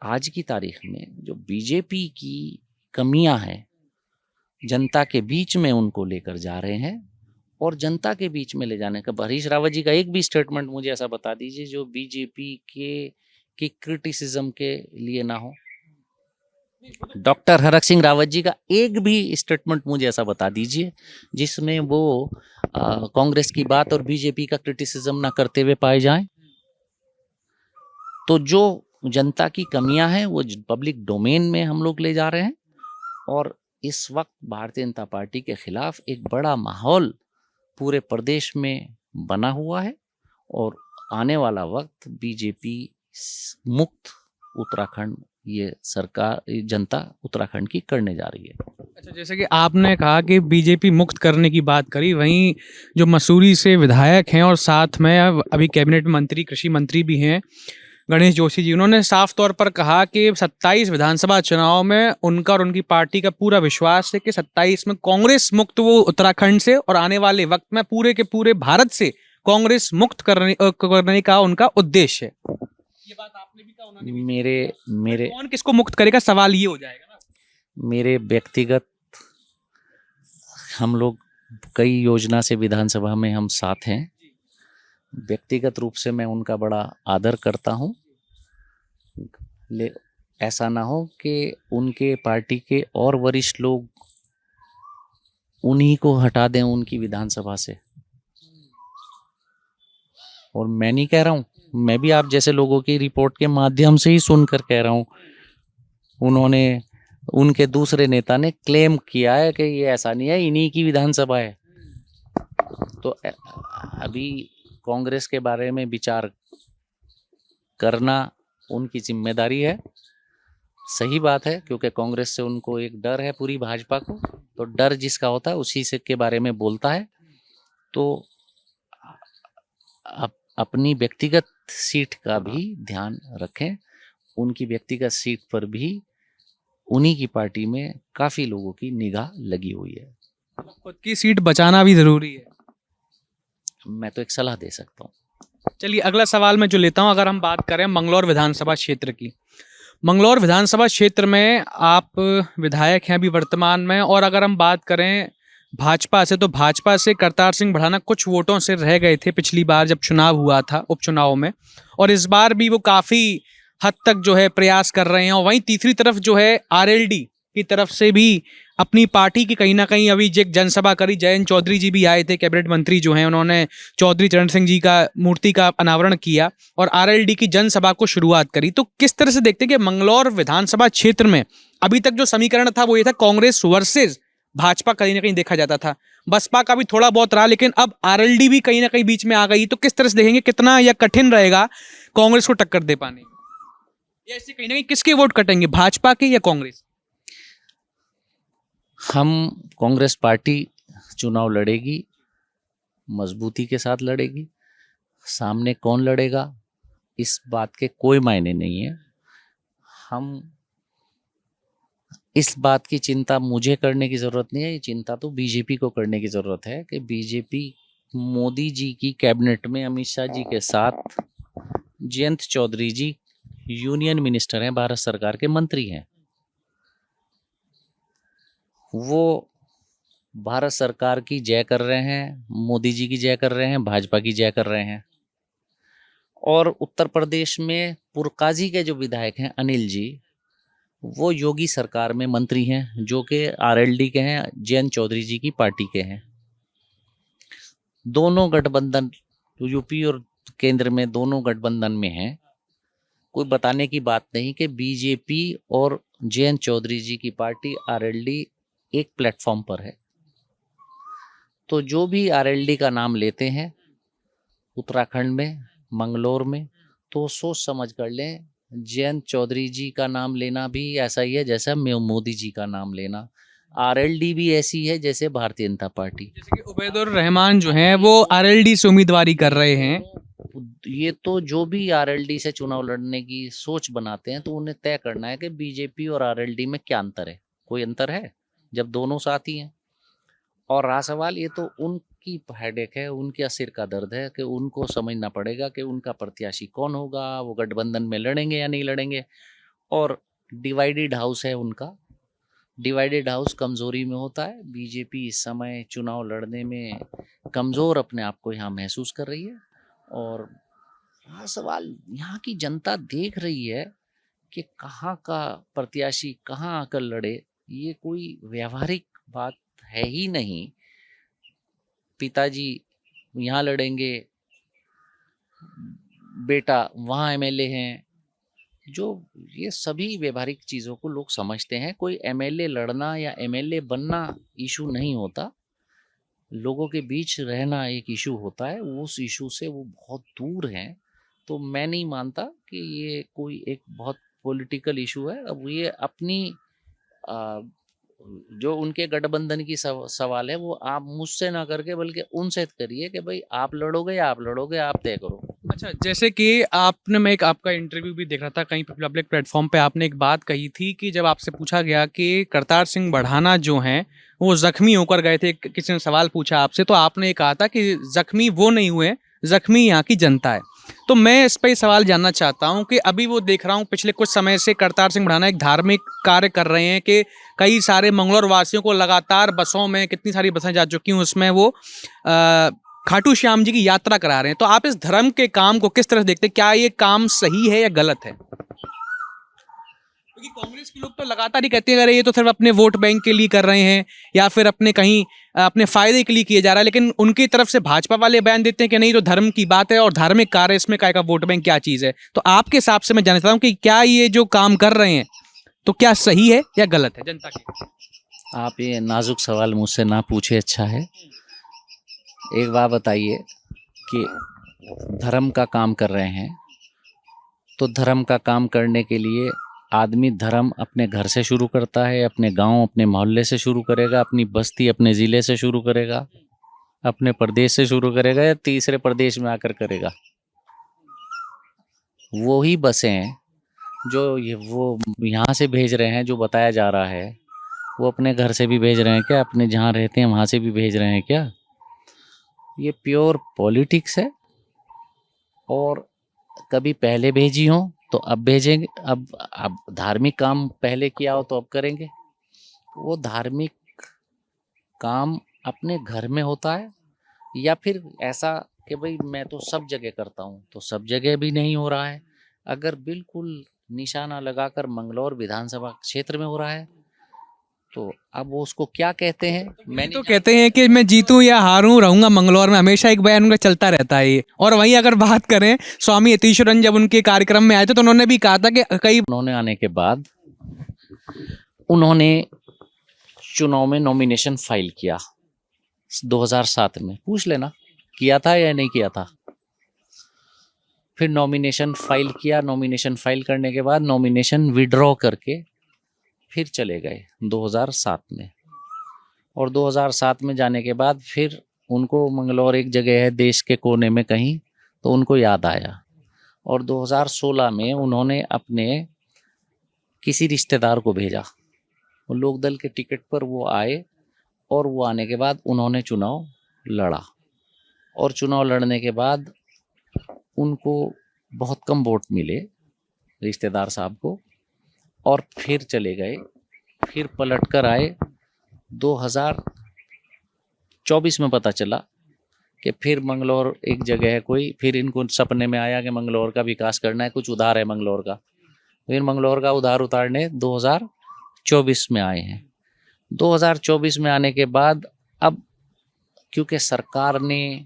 आज की तारीख में जो बीजेपी की कमियां हैं, जनता के बीच में उनको लेकर जा रहे हैं। और जनता के बीच में ले जाने का, हरीश रावत जी का एक भी स्टेटमेंट मुझे ऐसा बता दीजिए जो बीजेपी की क्रिटिसिज्म के लिए ना हो। डॉक्टर हरक सिंह रावत जी का एक भी स्टेटमेंट मुझे ऐसा बता दीजिए जिसमें वो कांग्रेस की बात और बीजेपी का क्रिटिसिज्म ना करते हुए पाए जाएं। तो जो जनता की कमियां हैं वो पब्लिक डोमेन में हम लोग ले जा रहे हैं, और इस वक्त भारतीय जनता पार्टी के खिलाफ एक बड़ा माहौल पूरे प्रदेश में बना हुआ है, और आने वाला वक्त बीजेपी मुक्त उत्तराखंड ये सरकार, जनता उत्तराखंड की करने जा रही है। अच्छा, जैसे कि आपने कहा कि बीजेपी मुक्त करने की बात करी, वहीं जो मसूरी से विधायक हैं और साथ में अभी कैबिनेट मंत्री, कृषि मंत्री भी हैं, गणेश जोशी जी, उन्होंने साफ तौर पर कहा कि 27 विधानसभा चुनाव में उनका और उनकी पार्टी का पूरा विश्वास है कि 27 में कांग्रेस मुक्त वो उत्तराखंड से, और आने वाले वक्त में पूरे के पूरे भारत से कांग्रेस मुक्त करने का उनका उद्देश्य है। ये बात आपने भी कहा, उन्होंने भी। मेरे कौन किसको मुक्त करेगा, सवाल ये हो जाएगा ना। मेरे व्यक्तिगत, हम लोग कई योजना से विधानसभा में हम साथ हैं, व्यक्तिगत रूप से मैं उनका बड़ा आदर करता हूं। ऐसा ना हो कि उनके पार्टी के और वरिष्ठ लोग उन्हीं को हटा दें उनकी विधानसभा से। और मैं नहीं कह रहा हूं, मैं भी आप जैसे लोगों की रिपोर्ट के माध्यम से ही सुनकर कह रहा हूं। उन्होंने, उनके दूसरे नेता ने क्लेम किया है कि ये ऐसा नहीं है, इन्हीं की विधानसभा है। तो अभी कांग्रेस के बारे में विचार करना उनकी जिम्मेदारी है। सही बात है, क्योंकि कांग्रेस से उनको एक डर है पूरी भाजपा को, तो डर जिसका होता है उसी से के बारे में बोलता है। तो अपनी व्यक्तिगत सीट का भी ध्यान रखें। उनकी व्यक्तिगत सीट पर भी उन्हीं की पार्टी में काफी लोगों की निगाह लगी हुई है। खुद की सीट बचाना भी जरूरी है। मैं तो एक सलाह दे सकता हूँ। चलिए, अगला सवाल मैं जो लेता हूं, अगर हम बात करें मंगलौर विधानसभा क्षेत्र की, मंगलौर विधानसभा क्षेत्र में आप विधायक हैं अभी वर्तमान में, और अगर हम बात करें भाजपा से, तो भाजपा से करतार सिंह भड़ाना कुछ वोटों से रह गए थे पिछली बार जब चुनाव हुआ था, उपचुनाव में, और इस बार भी वो काफ़ी हद तक जो है प्रयास कर रहे हैं। और वहीं तीसरी तरफ जो है आरएलडी की तरफ से भी अपनी पार्टी की कहीं ना कहीं अभी एक जनसभा करी, जयंत चौधरी जी भी आए थे, कैबिनेट मंत्री जो हैं, उन्होंने चौधरी चरण सिंह जी का मूर्ति का अनावरण किया और आरएलडी की जनसभा को शुरुआत करी। तो किस तरह से देखते हैं कि मंगलौर विधानसभा क्षेत्र में अभी तक जो समीकरण था वो ये था, कांग्रेस वर्सेज भाजपा कहीं ना कहीं देखा जाता था, बसपा का भी थोड़ा बहुत रहा, लेकिन अब आरएलडी भी कहीं ना कहीं बीच में आ गई। तो किस तरह से देखेंगे, कितना या कठिन रहेगा कांग्रेस को टक्कर दे पाने, या इससे कहीं ना कहीं किसके वोट कटेंगे, भाजपा के या कांग्रेस? हम कांग्रेस पार्टी चुनाव लड़ेगी, मजबूती के साथ लड़ेगी। सामने कौन लड़ेगा इस बात के कोई मायने नहीं है। हम इस बात की चिंता मुझे करने की जरूरत नहीं है, ये चिंता तो बीजेपी को करने की जरूरत है कि बीजेपी मोदी जी की कैबिनेट में अमित शाह जी के साथ जयंत चौधरी जी यूनियन मिनिस्टर हैं, भारत सरकार के मंत्री हैं। वो भारत सरकार की जय कर रहे हैं, मोदी जी की जय कर रहे हैं, भाजपा की जय कर रहे हैं। और उत्तर प्रदेश में पुरकाजी के जो विधायक हैं अनिल जी, वो योगी सरकार में मंत्री हैं, जो कि आरएलडी के हैं, जयंत चौधरी जी की पार्टी के हैं। दोनों गठबंधन, यूपी और केंद्र में दोनों गठबंधन में हैं। कोई बताने की बात नहीं कि बीजेपी और जयंत चौधरी जी की पार्टी आरएलडी एक प्लेटफॉर्म पर है। तो जो भी आरएलडी का नाम लेते हैं उत्तराखंड में, मंगलौर में, तो सोच समझ कर लें, जयंत चौधरी जी का नाम लेना भी ऐसा ही है जैसा मोदी जी का नाम लेना। आरएलडी भी ऐसी है जैसे भारतीय जनता पार्टी। जैसे कि उबैदुर रहमान जो हैं वो आरएलडी से उम्मीदवारी कर रहे हैं। ये तो जो भी आरएलडी से चुनाव लड़ने की सोच बनाते हैं, तो उन्हें तय करना है कि बीजेपी और आरएलडी में क्या अंतर है। कोई अंतर है जब दोनों साथी हैं? और रहा सवाल, ये तो उनकी हेडेक है, उनके सिर का दर्द है कि उनको समझना पड़ेगा कि उनका प्रत्याशी कौन होगा, वो गठबंधन में लड़ेंगे या नहीं लड़ेंगे। और डिवाइडेड हाउस है उनका, डिवाइडेड हाउस कमजोरी में होता है। बीजेपी इस समय चुनाव लड़ने में कमजोर अपने आप को यहाँ महसूस कर रही है। और रहा सवाल, यहाँ की जनता देख रही है कि कहाँ का प्रत्याशी कहाँ आकर लड़े, ये कोई व्यवहारिक बात है ही नहीं। पिताजी यहाँ लड़ेंगे, बेटा वहाँ एमएलए हैं, जो ये सभी व्यवहारिक चीज़ों को लोग समझते हैं। कोई एमएलए लड़ना या एमएलए बनना इशू नहीं होता, लोगों के बीच रहना एक इशू होता है। उस इशू से वो बहुत दूर हैं, तो मैं नहीं मानता कि ये कोई एक बहुत पॉलिटिकल इशू है। अब ये अपनी आ, जो उनके गठबंधन की सवाल है वो आप मुझसे ना करके बल्कि उनसे करिए कि भाई आप लड़ोगे, आप तय करो। अच्छा, जैसे कि आपने, मैं एक आपका इंटरव्यू भी देख रहा था कहीं पब्लिक प्लेटफॉर्म पे, आपने एक बात कही थी कि जब आपसे पूछा गया कि करतार सिंह बढ़ाना जो हैं वो जख्मी होकर गए थे, किसी ने सवाल पूछा आपसे, तो आपने ये कहा था कि जख्मी वो नहीं हुए, जख्मी यहाँ की जनता है। तो मैं इस पर सवाल जानना चाहता हूँ कि अभी वो देख रहा हूँ पिछले कुछ समय से करतार सिंह बढ़ाना एक धार्मिक कार्य कर रहे हैं कि कई सारे मंगलौर वासियों को लगातार बसों में, कितनी सारी बसें जा चुकी हैं, उसमें वो खाटू श्याम जी की यात्रा करा रहे हैं। तो आप इस धर्म के काम को किस तरह से देखते हैं? क्या ये काम सही है या गलत है? क्योंकि कांग्रेस के लोग तो लगातार ही कहते हैं अरे ये तो सिर्फ अपने वोट बैंक के लिए कर रहे हैं या फिर अपने कहीं अपने फायदे के लिए किए जा रहा है, लेकिन उनकी तरफ से भाजपा वाले बयान देते हैं कि नहीं, तो धर्म की बात है और धार्मिक कार्य, इसमें काय का वोट बैंक क्या चीज है। तो आपके हिसाब से मैं जानना चाहता हूँ कि क्या ये जो काम कर रहे हैं तो क्या सही है या गलत है जनता के? आप ये नाजुक सवाल मुझसे ना पूछे, अच्छा है। एक बात बताइए कि धर्म का काम कर रहे हैं तो धर्म का काम करने के लिए आदमी धर्म अपने घर से शुरू करता है, अपने गांव, अपने मोहल्ले से शुरू करेगा, अपनी बस्ती, अपने ज़िले से शुरू करेगा, अपने प्रदेश से शुरू करेगा या तीसरे प्रदेश में आकर करेगा। वो ही बसें हैं जो वो यहाँ से भेज रहे हैं, जो बताया जा रहा है वो अपने घर से भी भेज रहे हैं क्या, अपने जहाँ रहते हैं वहाँ से भी भेज रहे हैं क्या? ये प्योर पॉलिटिक्स है। और कभी पहले भेजी हो तो अब भेजेंगे, अब धार्मिक काम पहले किया हो तो अब करेंगे। वो धार्मिक काम अपने घर में होता है या फिर ऐसा कि भाई मैं तो सब जगह करता हूँ, तो सब जगह भी नहीं हो रहा है। अगर बिल्कुल निशाना लगाकर मंगलौर विधानसभा क्षेत्र में हो रहा है तो अब वो उसको क्या कहते हैं, मैं तो कहते हैं कि मैं जीतूं या हारूं, रहूंगा मंगलौर में, हमेशा एक बयान उनका चलता रहता है ये। और वहीं अगर बात करें स्वामी यतीश्वरन, जब उनके कार्यक्रम में आए थे तो उन्होंने भी कहा था कि कई, उन्होंने आने के बाद उन्होंने चुनाव में नॉमिनेशन फाइल किया 2007 में, पूछ लेना किया था या नहीं किया था। फिर नॉमिनेशन फाइल किया, नॉमिनेशन फाइल करने के बाद नॉमिनेशन विड्रॉ करके फिर चले गए 2007 में। और 2007 में जाने के बाद फिर उनको मंगलौर एक जगह है देश के कोने में कहीं, तो उनको याद आया और 2016 में उन्होंने अपने किसी रिश्तेदार को भेजा। वो लोक दल के टिकट पर वो आए और वो आने के बाद उन्होंने चुनाव लड़ा और चुनाव लड़ने के बाद उनको बहुत कम वोट मिले रिश्तेदार साहब को और फिर चले गए। फिर पलट कर आए 2024 में, पता चला कि फिर मंगलौर एक जगह है कोई, फिर इनको सपने में आया कि मंगलौर का विकास करना है, कुछ उधार है मंगलौर का। फिर मंगलौर का उधार उतारने 2024 में आए हैं। 2024 में आने के बाद अब क्योंकि सरकार ने,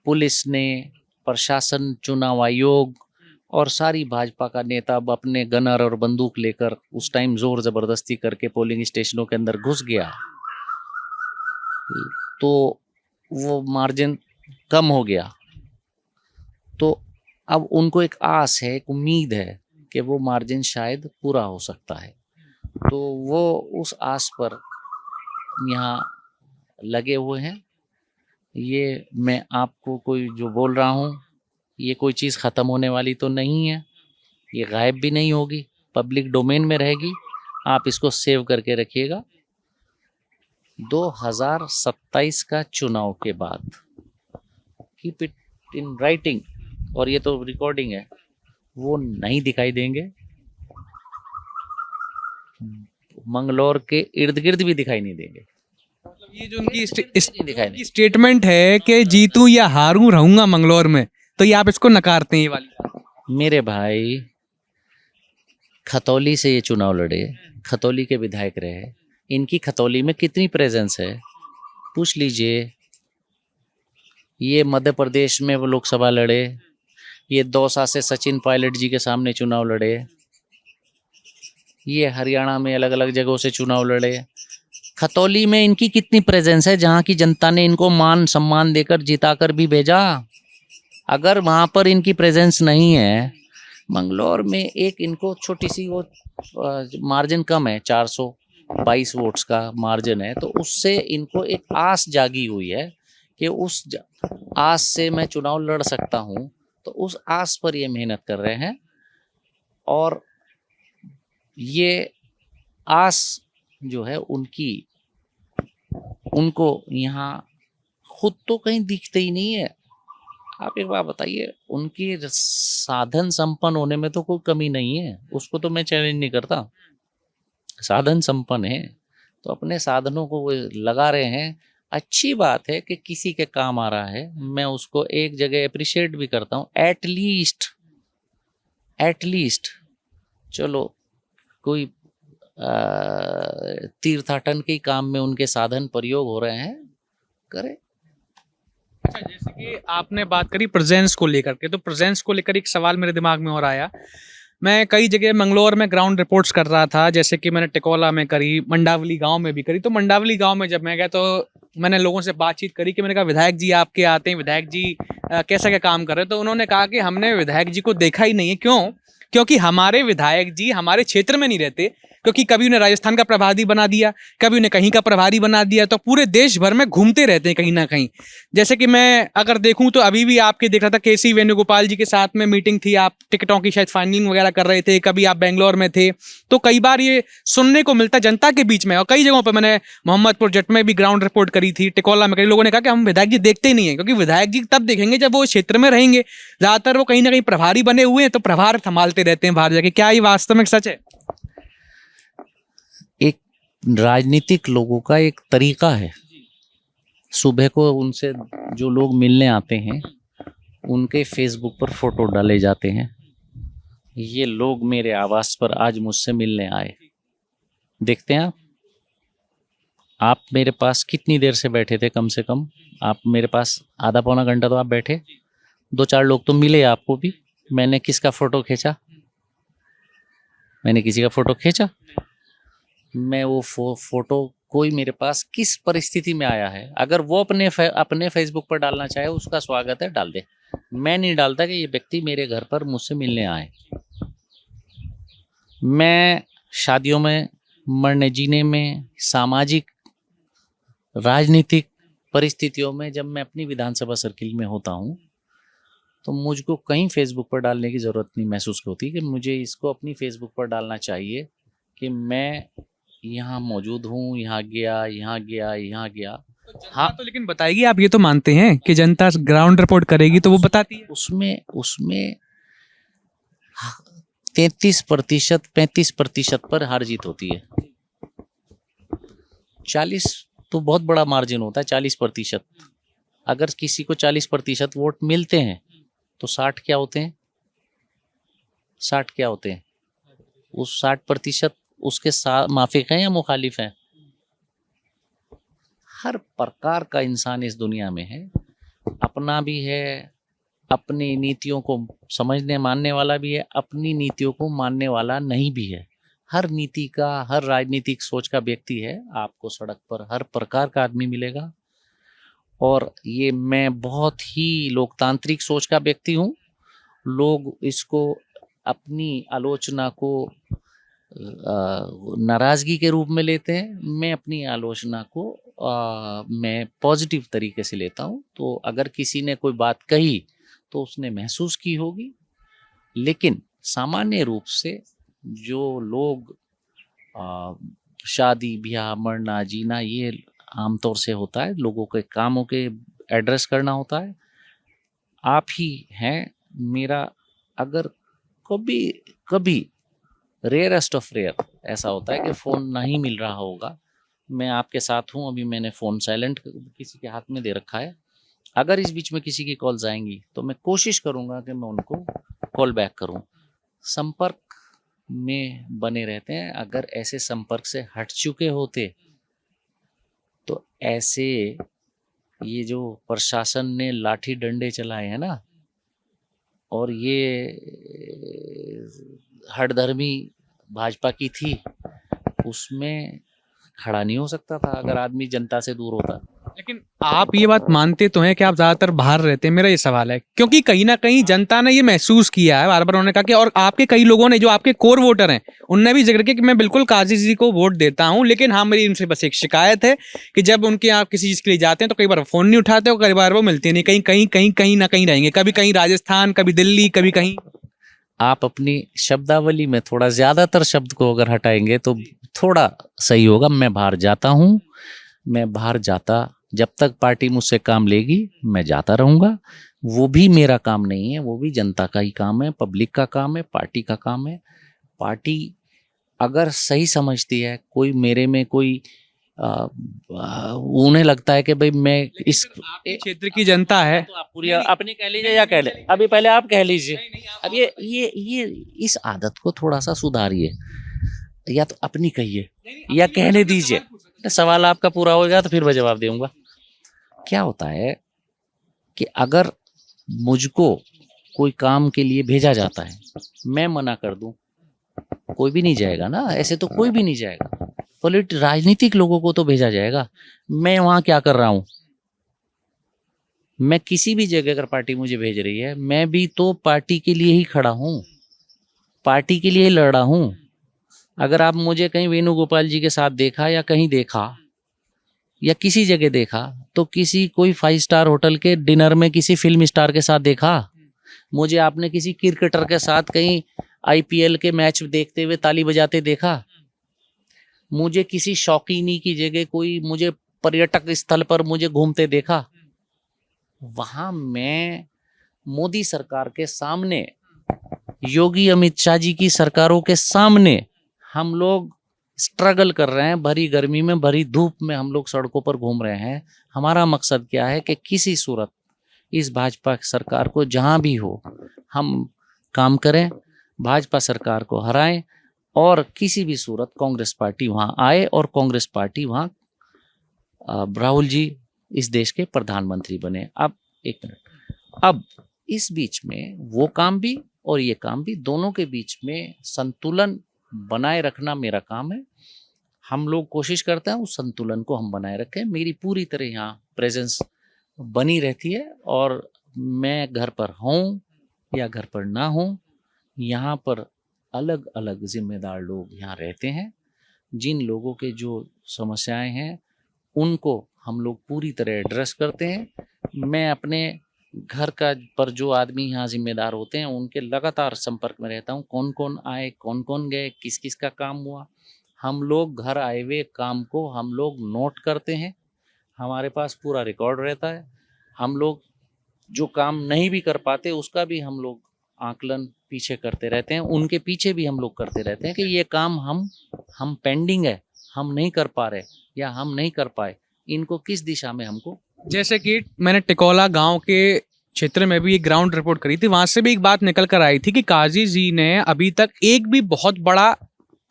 पुलिस ने, प्रशासन, चुनाव आयोग और सारी भाजपा का नेता अब अपने गनर और बंदूक लेकर उस टाइम जोर जबरदस्ती करके पोलिंग स्टेशनों के अंदर घुस गया, तो वो मार्जिन कम हो गया। तो अब उनको एक आस है, एक उम्मीद है कि वो मार्जिन शायद पूरा हो सकता है, तो वो उस आस पर यहाँ लगे हुए हैं। ये मैं आपको कोई जो बोल रहा हूँ ये कोई चीज़ ख़त्म होने वाली तो नहीं है, ये गायब भी नहीं होगी, पब्लिक डोमेन में रहेगी। आप इसको सेव करके रखिएगा। 2027 का चुनाव के बाद, कीप इट इन राइटिंग, और ये तो रिकॉर्डिंग है, वो नहीं दिखाई देंगे, मंगलौर के इर्द गिर्द भी दिखाई नहीं देंगे। ये जो उनकी स्टेटमेंट है कि जीतूं या हारूं, रहूंगा मंगलौर में, तो ये आप इसको नकारते हैं ये वाली? मेरे भाई खतौली से ये चुनाव लड़े, खतौली के विधायक रहे, इनकी खतौली में कितनी प्रेजेंस है पूछ लीजिए। ये मध्य प्रदेश में वो लोकसभा लड़े, ये दौसा से सचिन पायलट जी के सामने चुनाव लड़े, ये हरियाणा में अलग अलग जगहों से चुनाव लड़े। खतौली में इनकी कितनी प्रेजेंस है, जहां की जनता ने इनको मान सम्मान देकर जिताकर भी भेजा। अगर वहां पर इनकी प्रेजेंस नहीं है, मंगलौर में एक इनको छोटी सी वो मार्जिन कम है, 422 वोट्स का मार्जिन है, तो उससे इनको एक आस जागी हुई है कि उस आस से मैं चुनाव लड़ सकता हूं, तो उस आस पर ये मेहनत कर रहे हैं। और ये आस जो है उनकी, उनको यहाँ खुद तो कहीं दिखते ही नहीं है। आप एक बात बताइए, उनके साधन संपन्न होने में तो कोई कमी नहीं है, उसको तो मैं चैलेंज नहीं करता, साधन संपन्न है तो अपने साधनों को वो लगा रहे हैं। अच्छी बात है कि किसी के काम आ रहा है, मैं उसको एक जगह अप्रिशिएट भी करता हूँ। एटलीस्ट चलो कोई तीर्थाटन के काम में उनके साधन प्रयोग हो रहे हैं, करे। अच्छा, जैसे कि आपने बात करी प्रेजेंस को लेकर के, तो प्रेजेंस को लेकर एक सवाल मेरे दिमाग में और आया। मैं कई जगह मंगलौर में ग्राउंड रिपोर्ट्स कर रहा था, जैसे कि मैंने टिकोला में करी, मंडावली गांव में भी करी। तो मंडावली गांव में जब मैं गया तो मैंने लोगों से बातचीत करी कि मैंने कहा विधायक जी आपके आते हैं, विधायक जी कैसा क्या काम कर रहे हैं। तो उन्होंने कहा कि हमने विधायक जी को देखा ही नहीं है। क्यों? क्योंकि हमारे विधायक जी हमारे क्षेत्र में नहीं रहते, क्योंकि कभी उन्हें राजस्थान का प्रभारी बना दिया, कभी उन्हें कहीं का प्रभारी बना दिया, तो पूरे देश भर में घूमते रहते हैं कहीं ना कहीं। जैसे कि मैं अगर देखूं तो अभी भी आपके देख रहा था केसी वेणुगोपाल जी के साथ में मीटिंग थी, आप टिकटों की शायद फाइनलिंग वगैरह कर रहे थे, कभी आप बेंगलोर में थे। तो कई बार ये सुनने को मिलता जनता के बीच में, और कई जगहों पर मैंने मोहम्मदपुर जट में भी ग्राउंड रिपोर्ट करी थी, टिकोला में कई लोगों ने कहा कि हम विधायक जी देखते ही नहीं है, क्योंकि विधायक जी तब देखेंगे जब वो क्षेत्र में रहेंगे। ज्यादातर वो कहीं ना कहीं प्रभारी बने हुए हैं, तो प्रभार संभालते रहते हैं बाहर जाके। क्या ये वास्तव में सच है? एक राजनीतिक लोगों का एक तरीका है, सुबह को उनसे जो लोग मिलने आते हैं उनके फेसबुक पर फोटो डाले जाते हैं। ये लोग मेरे आवास पर आज मुझसे मिलने आए, देखते हैं आप मेरे पास कितनी देर से बैठे थे? कम से कम आप मेरे पास आधा पौना घंटा तो आप बैठे, 2-4 लोग तो मिले आपको भी। मैंने किसका फोटो खींचा? मैंने किसी का फोटो खींचा? मैं वो फोटो, कोई मेरे पास किस परिस्थिति में आया है, अगर वो अपने फेसबुक पर डालना चाहे उसका स्वागत है, डाल दे। मैं नहीं डालता कि ये व्यक्ति मेरे घर पर मुझसे मिलने आए। मैं शादियों में, मरने जीने में, सामाजिक राजनीतिक परिस्थितियों में जब मैं अपनी विधानसभा सर्किल में होता हूँ तो मुझको कहीं फेसबुक पर डालने की ज़रूरत नहीं महसूस होती कि मुझे इसको अपनी फेसबुक पर डालना चाहिए कि मैं यहाँ मौजूद हूँ, यहाँ गया, यहाँ गया, यहाँ गया। हाँ, तो लेकिन बताएगी, आप ये तो मानते हैं कि जनता ग्राउंड रिपोर्ट करेगी तो वो बताती है? उसमें 33% 35% पर हार जीत होती है। 40 तो बहुत बड़ा मार्जिन होता है, 40%। अगर किसी को 40% वोट मिलते हैं तो 60 क्या होते हैं? 60 क्या होते हैं? उस 60% उसके साथ माफिक हैं या मुखालिफ हैं? हर प्रकार का इंसान इस दुनिया में है, अपना भी है, अपनी नीतियों को समझने मानने वाला भी है, अपनी नीतियों को मानने वाला नहीं भी है। हर नीति का, हर राजनीतिक सोच का व्यक्ति है। आपको सड़क पर हर प्रकार का आदमी मिलेगा, और ये मैं बहुत ही लोकतांत्रिक सोच का व्यक्ति हूँ। लोग इसको, अपनी आलोचना को नाराजगी के रूप में लेते हैं, मैं अपनी आलोचना को मैं पॉजिटिव तरीके से लेता हूँ। तो अगर किसी ने कोई बात कही तो उसने महसूस की होगी, लेकिन सामान्य रूप से जो लोग शादी ब्याह मरना जीना ये आमतौर से होता है, लोगों के कामों के एड्रेस करना होता है। आप ही हैं मेरा, अगर कभी कभी रेयरेस्ट ऑफ रेयर ऐसा होता है कि फ़ोन नहीं मिल रहा होगा, मैं आपके साथ हूँ, अभी मैंने फ़ोन साइलेंट किसी के हाथ में दे रखा है, अगर इस बीच में किसी की कॉल्स आएंगी तो मैं कोशिश करूँगा कि मैं उनको कॉल बैक करूँ। संपर्क में बने रहते हैं। अगर ऐसे संपर्क से हट चुके होते तो ऐसे ये जो प्रशासन ने लाठी डंडे चलाए हैं ना, और ये हठधर्मी भाजपा की थी, उसमें खड़ा नहीं हो सकता था अगर आदमी जनता से दूर होता। लेकिन आप ये बात मानते तो हैं कि आप ज्यादातर बाहर रहते हैं, मेरा ये सवाल है, क्योंकि कहीं ना कहीं जनता ने ये महसूस किया है, बार बार उन्होंने कहा कि, और आपके कई लोगों ने जो आपके कोर वोटर हैं उनने भी जिक्र किया कि मैं बिल्कुल काजी जी को वोट देता हूं, लेकिन हाँ मेरी उनसे बस एक शिकायत है कि जब उनके आप किसी चीज के लिए जाते हैं तो कई बार फोन नहीं उठाते और कई बार वो मिलते नहीं, कहीं कहीं कहीं कहीं ना कहीं रहेंगे, कभी कहीं राजस्थान, कभी दिल्ली, कभी कहीं। आप अपनी शब्दावली में थोड़ा ज्यादातर शब्द को अगर हटाएंगे तो थोड़ा सही होगा। मैं बाहर जाता हूँ, मैं बाहर जाता, जब तक पार्टी मुझसे काम लेगी मैं जाता रहूंगा। वो भी मेरा काम नहीं है, वो भी जनता का ही काम है, पब्लिक का काम है, पार्टी का काम है। पार्टी अगर सही समझती है, कोई मेरे में कोई उन्हें लगता है कि भाई मैं इस आपके क्षेत्र की जनता है, तो आप पूरी अपनी कह लीजिए या कह ले, अभी पहले आप कह लीजिए। अब ये इस आदत को थोड़ा सा सुधारिए, या तो अपनी कहिए या कहने दीजिए। सवाल आपका पूरा हो गया तो फिर मैं जवाब दूंगा। क्या होता है कि अगर मुझको कोई काम के लिए भेजा जाता है, मैं मना कर दूं, कोई भी नहीं जाएगा ना, ऐसे तो कोई भी नहीं जाएगा। राजनीतिक लोगों को तो भेजा जाएगा। मैं वहां क्या कर रहा हूं? मैं किसी भी जगह अगर पार्टी मुझे भेज रही है, मैं भी तो पार्टी के लिए ही खड़ा हूं, पार्टी के लिए ही लड़ रहा हूं। अगर आप मुझे कहीं वेणुगोपाल जी के साथ देखा या कहीं देखा या किसी जगह देखा, तो किसी कोई 5 स्टार होटल के डिनर में किसी फिल्म स्टार के साथ देखा, मुझे आपने किसी क्रिकेटर के साथ कहीं आईपीएल के मैच देखते हुए ताली बजाते देखा, मुझे किसी शौकीनी की जगह कोई मुझे पर्यटक स्थल पर मुझे घूमते देखा, वहां मैं मोदी सरकार के सामने, योगी अमित शाह जी की सरकारों के सामने हम लोग स्ट्रगल कर रहे हैं, भरी गर्मी में, भरी धूप में हम लोग सड़कों पर घूम रहे हैं। हमारा मकसद क्या है कि किसी सूरत इस भाजपा सरकार को जहां भी हो हम काम करें, भाजपा सरकार को हराएं, और किसी भी सूरत कांग्रेस पार्टी वहां आए और कांग्रेस पार्टी वहां राहुल जी इस देश के प्रधानमंत्री बने। अब एक मिनट, अब इस बीच में वो काम भी और ये काम भी, दोनों के बीच में संतुलन बनाए रखना मेरा काम है। हम लोग कोशिश करते हैं उस संतुलन को हम बनाए रखें। मेरी पूरी तरह यहाँ प्रेजेंस बनी रहती है, और मैं घर पर हूँ या घर पर ना हूँ, यहाँ पर अलग अलग जिम्मेदार लोग यहाँ रहते हैं। जिन लोगों के जो समस्याएं हैं उनको हम लोग पूरी तरह एड्रेस करते हैं। मैं अपने घर का पर जो आदमी यहाँ जिम्मेदार होते हैं उनके लगातार संपर्क में रहता हूँ, कौन कौन आए, कौन कौन गए, किस किस का काम हुआ। हम लोग घर आए हुए काम को हम लोग नोट करते हैं, हमारे पास पूरा रिकॉर्ड रहता है। हम लोग जो काम नहीं भी कर पाते उसका भी हम लोग आकलन पीछे करते रहते हैं, उनके पीछे भी हम लोग करते रहते हैं कि ये काम हम पेंडिंग है, हम नहीं कर पा रहे या हम नहीं कर पाए, इनको किस दिशा में हमको। जैसे कि मैंने टिकोला गांव के क्षेत्र में भी एक ग्राउंड रिपोर्ट करी थी, वहां से भी एक बात निकल कर आई थी कि काजी जी ने अभी तक एक भी बहुत बड़ा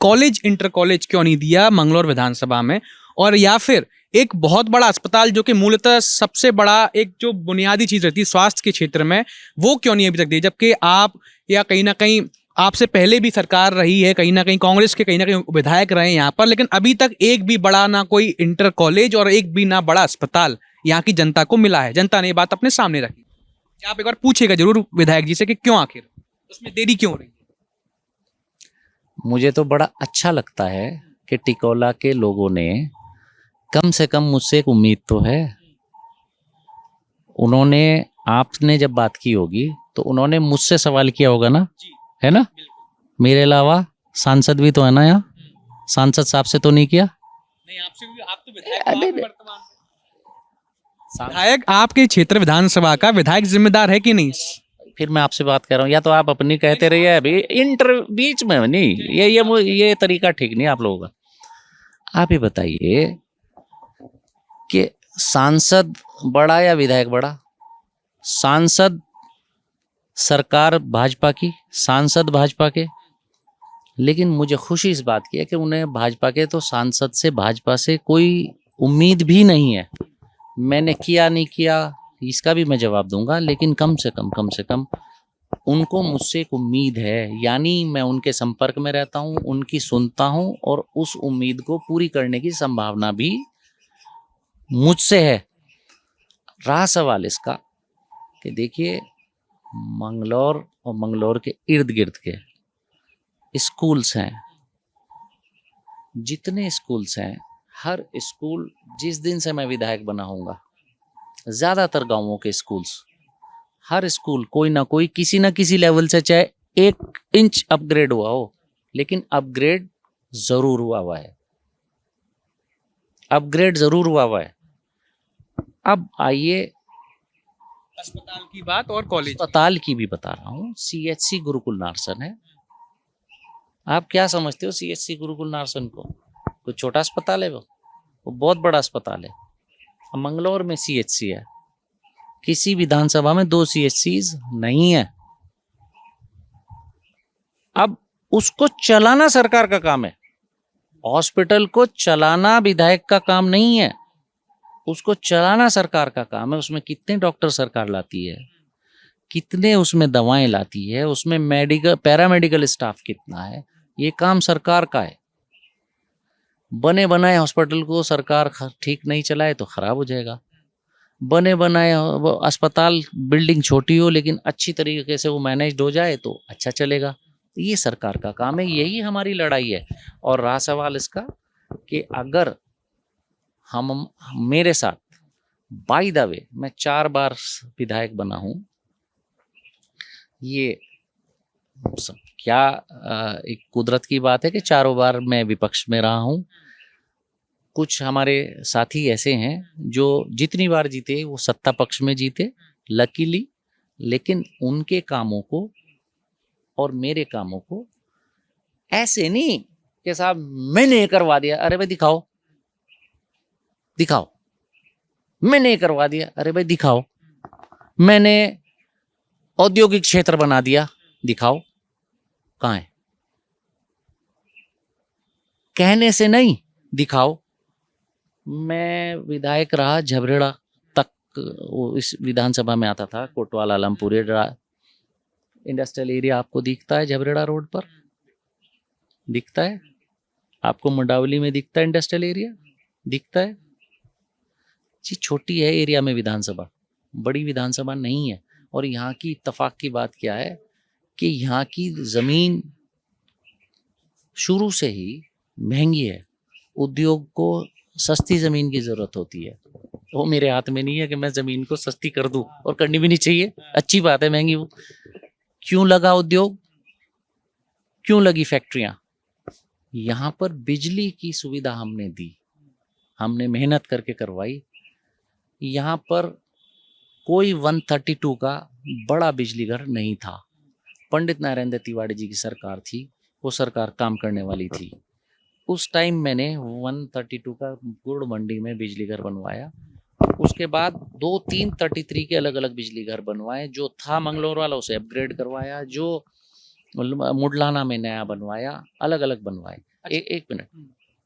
कॉलेज, इंटर कॉलेज क्यों नहीं दिया मंगलौर विधानसभा में, और या फिर एक बहुत बड़ा अस्पताल जो कि मूलतः सबसे बड़ा एक जो बुनियादी चीज रहती है स्वास्थ्य के क्षेत्र में, वो क्यों नहीं अभी तक दी, जबकि आप या कहीं ना कहीं आपसे पहले भी सरकार रही है, कहीं ना कहीं कांग्रेस के कहीं ना कहीं विधायक रहे हैं यहाँ पर, लेकिन अभी तक एक भी बड़ा ना कोई इंटर कॉलेज और एक भी ना बड़ा अस्पताल यहाँ की जनता को मिला है। जनता ने ये बात अपने सामने रखी। आप एक बार पूछेगा जरूर विधायक जी से कि क्यों, आखिर उसमें देरी क्यों रही। मुझे तो बड़ा अच्छा लगता है कि टिकोला के लोगों ने कम से कम मुझसे एक उम्मीद तो है। उन्होंने, आपने जब बात की होगी तो उन्होंने मुझसे सवाल किया होगा ना, है ना? मेरे अलावा सांसद भी तो है ना यहाँ, सांसद साहब से तो नहीं किया? नहीं, आपसे भी, आप तो विधायक, आपके क्षेत्र विधानसभा का विधायक जिम्मेदार है कि नहीं? फिर मैं आपसे बात कर रहा हूँ, या तो आप अपनी कहते रहिए, अभी इंटर बीच में नहीं, ये तरीका ठीक नहीं आप लोगों का। आप ही बताइए कि सांसद बड़ा या विधायक बड़ा? सांसद सरकार भाजपा की, सांसद भाजपा के, लेकिन मुझे खुशी इस बात की है कि उन्हें भाजपा के तो सांसद से, भाजपा से कोई उम्मीद भी नहीं है। मैंने किया नहीं किया इसका भी मैं जवाब दूंगा, लेकिन कम से कम उनको मुझसे एक उम्मीद है, यानी मैं उनके संपर्क में रहता हूँ, उनकी सुनता हूँ और उस उम्मीद को पूरी करने की संभावना भी मुझसे है। रहा सवाल इसका कि देखिए, मंगलौर और मंगलौर के इर्द गिर्द के स्कूल्स हैं, जितने स्कूल्स हैं, हर स्कूल, जिस दिन से मैं विधायक बना हूँगा, ज़्यादातर गांवों के स्कूल्स, हर स्कूल कोई ना कोई किसी ना किसी लेवल से चाहे 1 इंच अपग्रेड हुआ हो, लेकिन अपग्रेड जरूर हुआ है, अपग्रेड जरूर हुआ है। अब आइए अस्पताल की बात और कॉलेज। अस्पताल की भी बता रहा हूँ। CHC गुरुकुल नारसन है। आप क्या समझते हो CHC गुरुकुल नारसन को? कोई छोटा अस्पताल है? वो बहुत बड़ा अस्पताल है। अब मंगलौर में CHC है, किसी विधानसभा में 2 CHCs नहीं है। अब उसको चलाना सरकार का काम है, हॉस्पिटल को चलाना विधायक का काम नहीं है, उसको चलाना सरकार का काम है। उसमें कितने डॉक्टर सरकार लाती है, कितने उसमें दवाएं लाती है, उसमें मेडिकल पैरामेडिकल स्टाफ कितना है, ये काम सरकार का है। बने बनाए हॉस्पिटल को सरकार ठीक नहीं चलाए तो खराब हो जाएगा। बने बनाए अस्पताल बिल्डिंग छोटी हो लेकिन अच्छी तरीके से वो मैनेज्ड हो जाए तो अच्छा चलेगा। ये सरकार का काम है, यही हमारी लड़ाई है। और रहा सवाल इसका कि अगर हम मेरे साथ, बाय द वे मैं 4 बार विधायक बना हूं, ये सब क्या एक कुदरत की बात है कि चारों बार मैं विपक्ष में रहा हूं। कुछ हमारे साथी ऐसे हैं जो जितनी बार जीते वो सत्ता पक्ष में जीते, लकीली, लेकिन उनके कामों को और मेरे कामों को ऐसे नहीं कि साहब मैंने करवा दिया, अरे भाई दिखाओ दिखाओ, मैंने करवा दिया, अरे भाई दिखाओ, मैंने औद्योगिक क्षेत्र बना दिया, दिखाओ, कहाँ है? कहने से नहीं, दिखाओ। मैं विधायक रहा झबरेड़ा तक, वो इस विधानसभा में आता था, कोटवाल आलमपुर इंडस्ट्रियल एरिया आपको दिखता है झबरेड़ा रोड पर? दिखता है आपको? मंडावली में दिखता है इंडस्ट्रियल एरिया? दिखता है जी। छोटी है एरिया में विधानसभा, बड़ी विधानसभा नहीं है। और यहाँ की इत्तेफाक की बात क्या है कि यहाँ की जमीन शुरू से ही महंगी है, उद्योग को सस्ती जमीन की जरूरत होती है। वो मेरे हाथ में नहीं है कि मैं जमीन को सस्ती कर दूं, और करनी भी नहीं चाहिए, अच्छी बात है महंगी वो। क्यों लगा उद्योग, क्यों लगी फैक्ट्रियां? यहाँ पर बिजली की सुविधा हमने दी, हमने मेहनत करके करवाई। यहाँ पर कोई 132 का बड़ा बिजली घर नहीं था। पंडित नारायण दत्त तिवारी जी की सरकार थी, वो सरकार काम करने वाली थी। उस टाइम मैंने 132 का गुड़ मंडी में बिजली घर बनवाया। उसके बाद 2-3 33 के अलग अलग बिजली घर बनवाए, जो था मंगलौर वाला उसे अपग्रेड करवाया, जो मुडलाना में नया बनवाया, अलग अलग बनवाए। एक मिनट,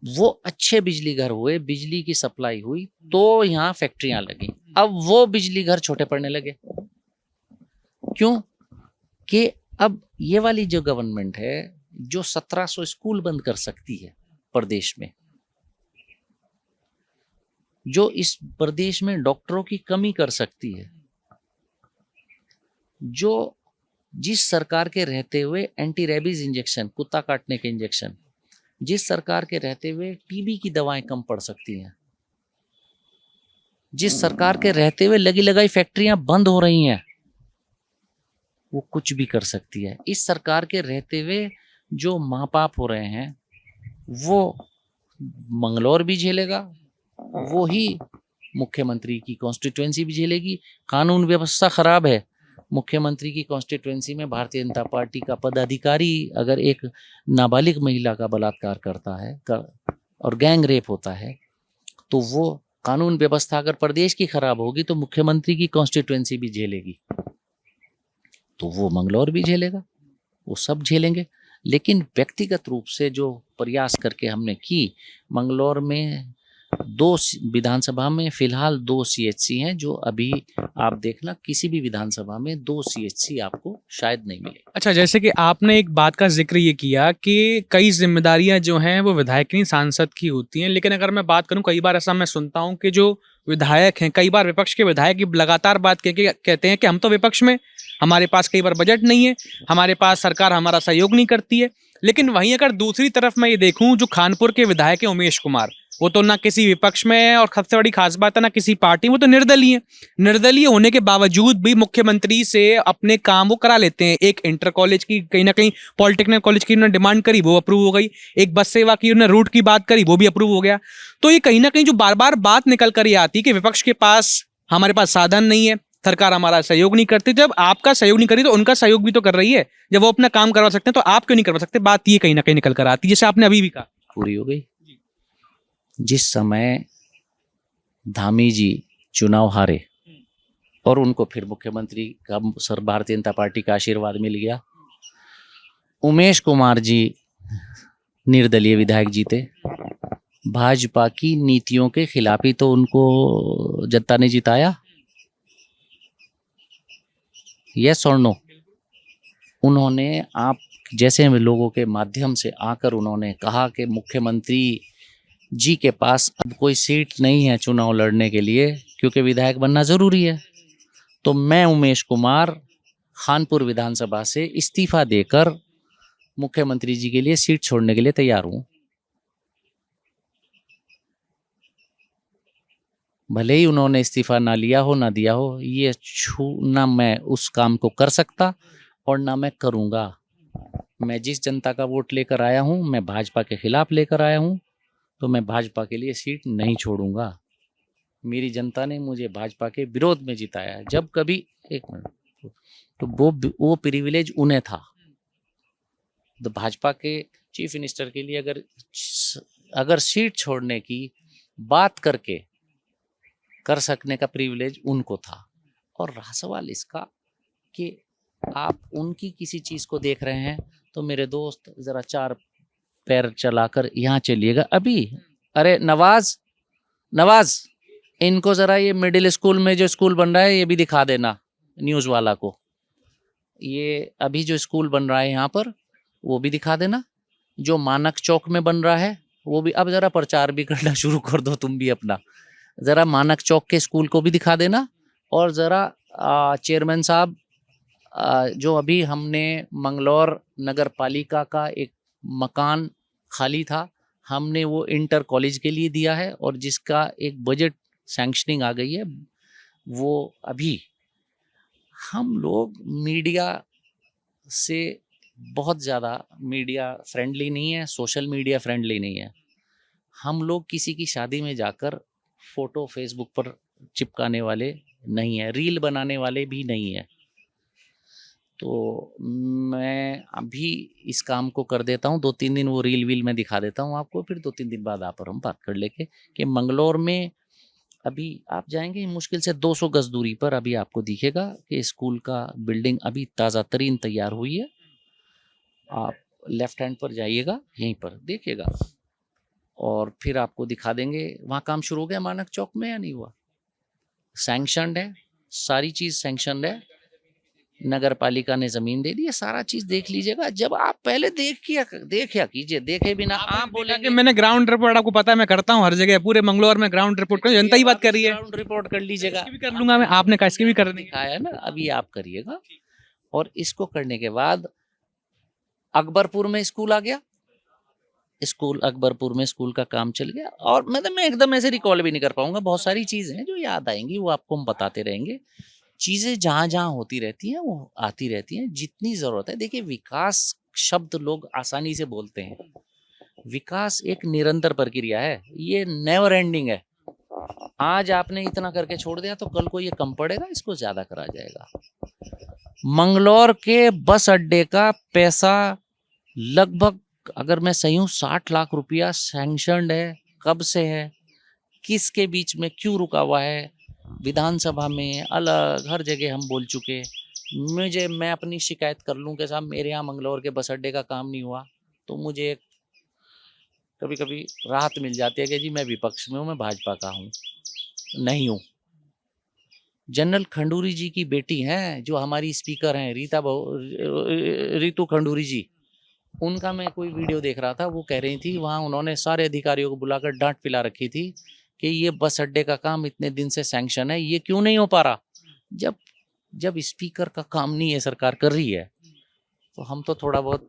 वो अच्छे बिजली घर हुए, बिजली की सप्लाई हुई, तो यहाँ फैक्ट्रियां लगी। अब वो बिजली घर छोटे पड़ने लगे। क्यों? कि अब ये वाली जो गवर्नमेंट है, जो 1700 स्कूल बंद कर सकती है प्रदेश में, जो इस प्रदेश में डॉक्टरों की कमी कर सकती है, जो जिस सरकार के रहते हुए एंटी रेबीज इंजेक्शन, कुत्ता काटने के इंजेक्शन, जिस सरकार के रहते हुए टीबी की दवाएं कम पड़ सकती हैं, जिस सरकार के रहते हुए लगी लगाई फैक्ट्रियां बंद हो रही हैं, वो कुछ भी कर सकती है। इस सरकार के रहते हुए जो महापाप हो रहे हैं, वो मंगलौर भी झेलेगा, वो ही मुख्यमंत्री की कॉन्स्टिट्यूएंसी भी झेलेगी। कानून व्यवस्था खराब है, मुख्यमंत्री की कॉन्स्टिट्यूएंसी में भारतीय जनता पार्टी का पदाधिकारी अगर एक नाबालिग महिला का बलात्कार करता है और गैंग रेप होता है, तो वो कानून व्यवस्था अगर प्रदेश की खराब होगी तो मुख्यमंत्री की कॉन्स्टिट्यूएंसी भी झेलेगी, तो वो मंगलौर भी झेलेगा, वो सब झेलेंगे। लेकिन व्यक्तिगत रूप से जो प्रयास करके हमने की, मंगलौर में 2 विधानसभा में फिलहाल 2 CHC हैं, जो अभी आप देखना किसी भी विधानसभा में 2 CHC आपको शायद नहीं मिले। अच्छा, जैसे कि आपने एक बात का जिक्र ये किया कि कई जिम्मेदारियां जो हैं वो विधायक नहीं सांसद की होती हैं, लेकिन अगर मैं बात करूं, कई बार ऐसा मैं सुनता हूं कि जो विधायक हैं, कई बार विपक्ष के विधायक ये लगातार बात कहते हैं कि हम तो विपक्ष में, हमारे पास कई बार बजट नहीं है, हमारे पास सरकार हमारा सहयोग नहीं करती है। लेकिन वहीं अगर दूसरी तरफ मैं ये देखूं, जो खानपुर के विधायक है उमेश कुमार, वो तो ना किसी विपक्ष में है, और सबसे बड़ी खास बात है ना किसी पार्टी, वो तो निर्दलीय है। निर्दलीय होने के बावजूद भी मुख्यमंत्री से अपने काम वो करा लेते हैं। एक इंटर कॉलेज की, कहीं ना कहीं पॉलिटेक्निक कॉलेज की उन्होंने डिमांड करी, वो अप्रूव हो गई। एक बस सेवा की उन्होंने रूट की बात करी, वो भी अप्रूव हो गया। तो ये कहीं ना कहीं जो बार बार बात निकल कर ये आती है कि विपक्ष के पास, हमारे पास साधन नहीं है, सरकार हमारा सहयोग नहीं करती। जब आपका सहयोग नहीं करी तो उनका सहयोग भी तो कर रही है। जब वो अपना काम करवा सकते हैं तो आप क्यों नहीं करवा सकते? बात ये कहीं ना कहीं निकल कर आती है, जैसे आपने अभी भी कहा। पूरी हो गई। जिस समय धामी जी चुनाव हारे और उनको फिर मुख्यमंत्री का सर भारतीय जनता पार्टी का आशीर्वाद मिल गया, उमेश कुमार जी निर्दलीय विधायक जीते। भाजपा की नीतियों के खिलाफ ही तो उनको जनता ने जिताया। यस और नो? उन्होंने आप जैसे लोगों के माध्यम से आकर उन्होंने कहा कि मुख्यमंत्री जी के पास अब कोई सीट नहीं है चुनाव लड़ने के लिए, क्योंकि विधायक बनना जरूरी है। तो मैं उमेश कुमार खानपुर विधानसभा से इस्तीफा देकर मुख्यमंत्री जी के लिए सीट छोड़ने के लिए तैयार हूं। भले ही उन्होंने इस्तीफा ना लिया हो ना दिया हो, ये ना मैं उस काम को कर सकता और ना मैं करूंगा। मैं जिस जनता का वोट लेकर आया हूं, मैं भाजपा के खिलाफ लेकर आया हूं, तो मैं भाजपा के लिए सीट नहीं छोड़ूंगा। मेरी जनता ने मुझे भाजपा के विरोध में जिताया। जब कभी, एक मिनट, तो वो प्रिविलेज उन्हें था। तो भाजपा के चीफ मिनिस्टर के लिए अगर सीट छोड़ने की बात करके कर सकने का प्रिविलेज उनको था। और रहा सवाल इसका कि आप उनकी किसी चीज को देख रहे हैं, तो मेरे दोस्त जरा 4 पैर चलाकर यहाँ चलिएगा अभी। अरे नवाज, इनको जरा ये मिडिल स्कूल में जो स्कूल बन रहा है ये भी दिखा देना न्यूज वाला को। ये अभी जो स्कूल बन रहा है यहाँ पर वो भी दिखा देना। जो मानक चौक में बन रहा है वो भी, अब जरा प्रचार भी करना शुरू कर दो तुम भी अपना। जरा मानक चौक के स्कूल को भी दिखा देना। और जरा चेयरमैन साहब, जो अभी हमने मंगलौर नगर पालिका का एक मकान खाली था, हमने वो इंटर कॉलेज के लिए दिया है और जिसका एक बजट सैंक्शनिंग आ गई है। वो अभी हम लोग मीडिया से बहुत ज़्यादा मीडिया फ्रेंडली नहीं है, सोशल मीडिया फ्रेंडली नहीं है। हम लोग किसी की शादी में जाकर फोटो फेसबुक पर चिपकाने वाले नहीं है, रील बनाने वाले भी नहीं है। तो मैं अभी इस काम को कर देता हूँ, 2-3 दिन वो रील वील मैं दिखा देता हूँ आपको, फिर 2-3 दिन बाद आप और हम बात कर लेंगे कि मंगलौर में अभी आप जाएंगे मुश्किल से 200 गज दूरी पर अभी आपको दिखेगा कि स्कूल का बिल्डिंग अभी ताज़ा तरीन तैयार हुई है। आप लेफ्ट हैंड पर जाइएगा, यहीं पर देखिएगा और फिर आपको दिखा देंगे। वहाँ काम शुरू हो गया मानक चौक में या नहीं हुआ? सैंक्शनड है, सारी चीज़ सैंक्शनड है, नगर पालिका ने जमीन दे दी है, सारा चीज देख लीजिएगा। जब आप पहले देखिया कीजिए, देखे बिना आप बोलेंगे। मैंने ग्राउंड रिपोर्ट, आपको पता है मैं करता हूँ हर जगह, पूरे मंगलौर में ग्राउंड रिपोर्ट कर, जनता ही बात कर रही है। ग्राउंड रिपोर्ट कर लीजिएगा, इसकी भी कर लूंगा मैं, आपने कहा इसकी भी करनी है। दिखाया ना, अभी आप करिएगा। और इसको करने के बाद अकबरपुर में स्कूल आ गया, स्कूल अकबरपुर में स्कूल का काम चल गया। और मतलब मैं एकदम ऐसे रिकॉल भी नहीं कर पाऊंगा, बहुत सारी चीजें हैं जो याद आएंगी, वो आपको हम बताते रहेंगे। चीजें जहां जहां होती रहती हैं वो आती रहती हैं जितनी जरूरत है। देखिए, विकास शब्द लोग आसानी से बोलते हैं, विकास एक निरंतर प्रक्रिया है, ये नेवर एंडिंग है। आज आपने इतना करके छोड़ दिया तो कल को ये कम पड़ेगा, इसको ज्यादा करा जाएगा। मंगलौर के बस अड्डे का पैसा लगभग, अगर मैं सही हूं, 60 लाख रुपया सैंक्शनड है। कब से है, किसके बीच में क्यों रुका हुआ है, विधानसभा में अलग हर जगह हम बोल चुके। मैं अपनी शिकायत कर लूं कि साहब मेरे यहाँ मंगलौर के बस अड्डे का काम नहीं हुआ, तो मुझे कभी कभी राहत मिल जाती है कि जी मैं विपक्ष में हूँ, मैं भाजपा का हूँ नहीं हूँ। जनरल खंडूरी जी की बेटी हैं, जो हमारी स्पीकर हैं, रितु खंडूरी जी, उनका मैं कोई वीडियो देख रहा था। वो कह रही थी वहाँ उन्होंने सारे अधिकारियों को बुलाकर डांट पिला रखी थी कि ये बस अड्डे का काम इतने दिन से सैंक्शन है, ये क्यों नहीं हो पा रहा। जब स्पीकर का काम नहीं है, सरकार कर रही है, तो हम तो थोड़ा बहुत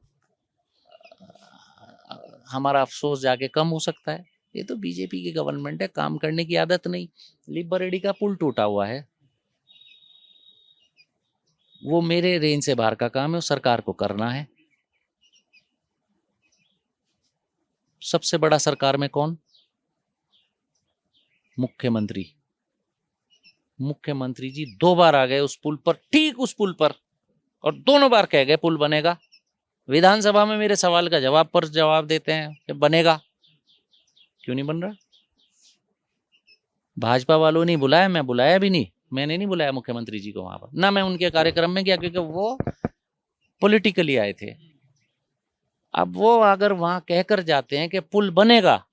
हमारा अफसोस जाके कम हो सकता है। ये तो बीजेपी की गवर्नमेंट है, काम करने की आदत नहीं। लिबरेडी का पुल टूटा हुआ है, वो मेरे रेंज से बाहर का काम है, वो सरकार को करना है। सबसे बड़ा सरकार में कौन? मुख्यमंत्री। मुख्यमंत्री जी 2 बार आ गए उस पुल पर, ठीक उस पुल पर, और दोनों बार कह गए पुल बनेगा। विधानसभा में मेरे सवाल का जवाब पर जवाब देते हैं कि बनेगा, क्यों नहीं बन रहा? भाजपा वालों ने बुलाया, मैं बुलाया भी नहीं, मैंने नहीं बुलाया मुख्यमंत्री जी को वहां पर, ना मैं उनके कार्यक्रम में गया, क्योंकि वो पॉलिटिकली आए थे। अब वो अगर वहां कहकर जाते हैं कि पुल बनेगा,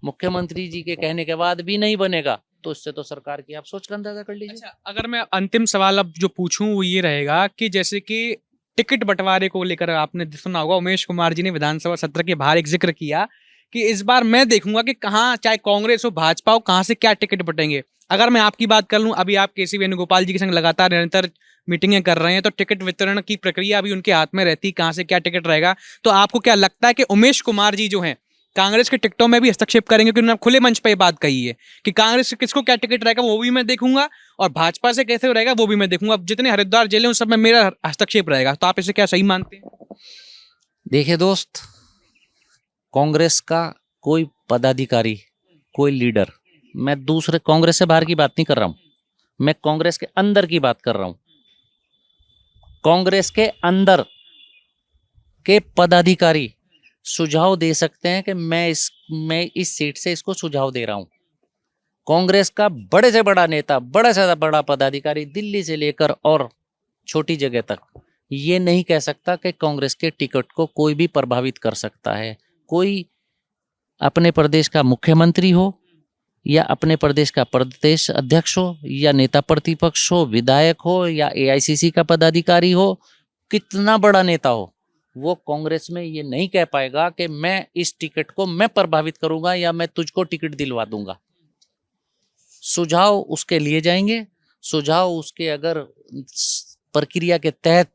मुख्यमंत्री जी के कहने के बाद भी नहीं बनेगा, तो इससे तो सरकार की आप सोच का अंदाजा कर लीजिए। अच्छा, अगर मैं अंतिम सवाल अब जो पूछूं वो ये रहेगा कि जैसे कि टिकट बंटवारे को लेकर आपने सुना होगा, उमेश कुमार जी ने विधानसभा सत्र के बाहर एक जिक्र किया कि इस बार मैं देखूंगा कि कहाँ, चाहे कांग्रेस हो भाजपा हो, कहाँ से क्या टिकट बटेंगे। अगर मैं आपकी बात कर लूं, अभी आप केसी वेणुगोपाल जी के संग लगातार निरंतर मीटिंगें कर रहे हैं, तो टिकट वितरण की प्रक्रिया भी उनके हाथ में रहती, कहाँ से क्या टिकट रहेगा। तो आपको क्या लगता है कि उमेश कुमार जी जो हैं कांग्रेस के टिकटों में भी हस्तक्षेप करेंगे? क्योंकि उन्होंने खुले मंच पर ये बात कही है कि कांग्रेस से किसको क्या टिकट रहेगा वो भी मैं देखूंगा, और भाजपा से कैसे रहेगा वो भी मैं देखूंगा। अब जितने हरिद्वार जेल हैं उन सब में मेरा हस्तक्षेप रहेगा। तो आप इसे क्या सही मानते हैं? देखिए दोस्त, कांग्रेस का कोई पदाधिकारी, कोई लीडर, मैं दूसरे कांग्रेस से बाहर की बात नहीं कर रहा हूं, मैं कांग्रेस के अंदर की बात कर रहा हूं। कांग्रेस के अंदर के पदाधिकारी सुझाव दे सकते हैं कि मैं इस सीट से इसको सुझाव दे रहा हूं। कांग्रेस का बड़े से बड़ा नेता, बड़े से बड़ा पदाधिकारी, दिल्ली से लेकर और छोटी जगह तक, ये नहीं कह सकता कि कांग्रेस के टिकट को कोई भी प्रभावित कर सकता है। कोई अपने प्रदेश का मुख्यमंत्री हो, या अपने प्रदेश का प्रदेश अध्यक्ष हो, या नेता प्रतिपक्ष हो, विधायक हो, या एआईसीसी का पदाधिकारी हो, कितना बड़ा नेता हो, वो कांग्रेस में ये नहीं कह पाएगा कि मैं इस टिकट को मैं प्रभावित करूंगा या मैं तुझको टिकट दिलवा दूंगा। सुझाव उसके लिए जाएंगे, सुझाव उसके अगर प्रक्रिया के तहत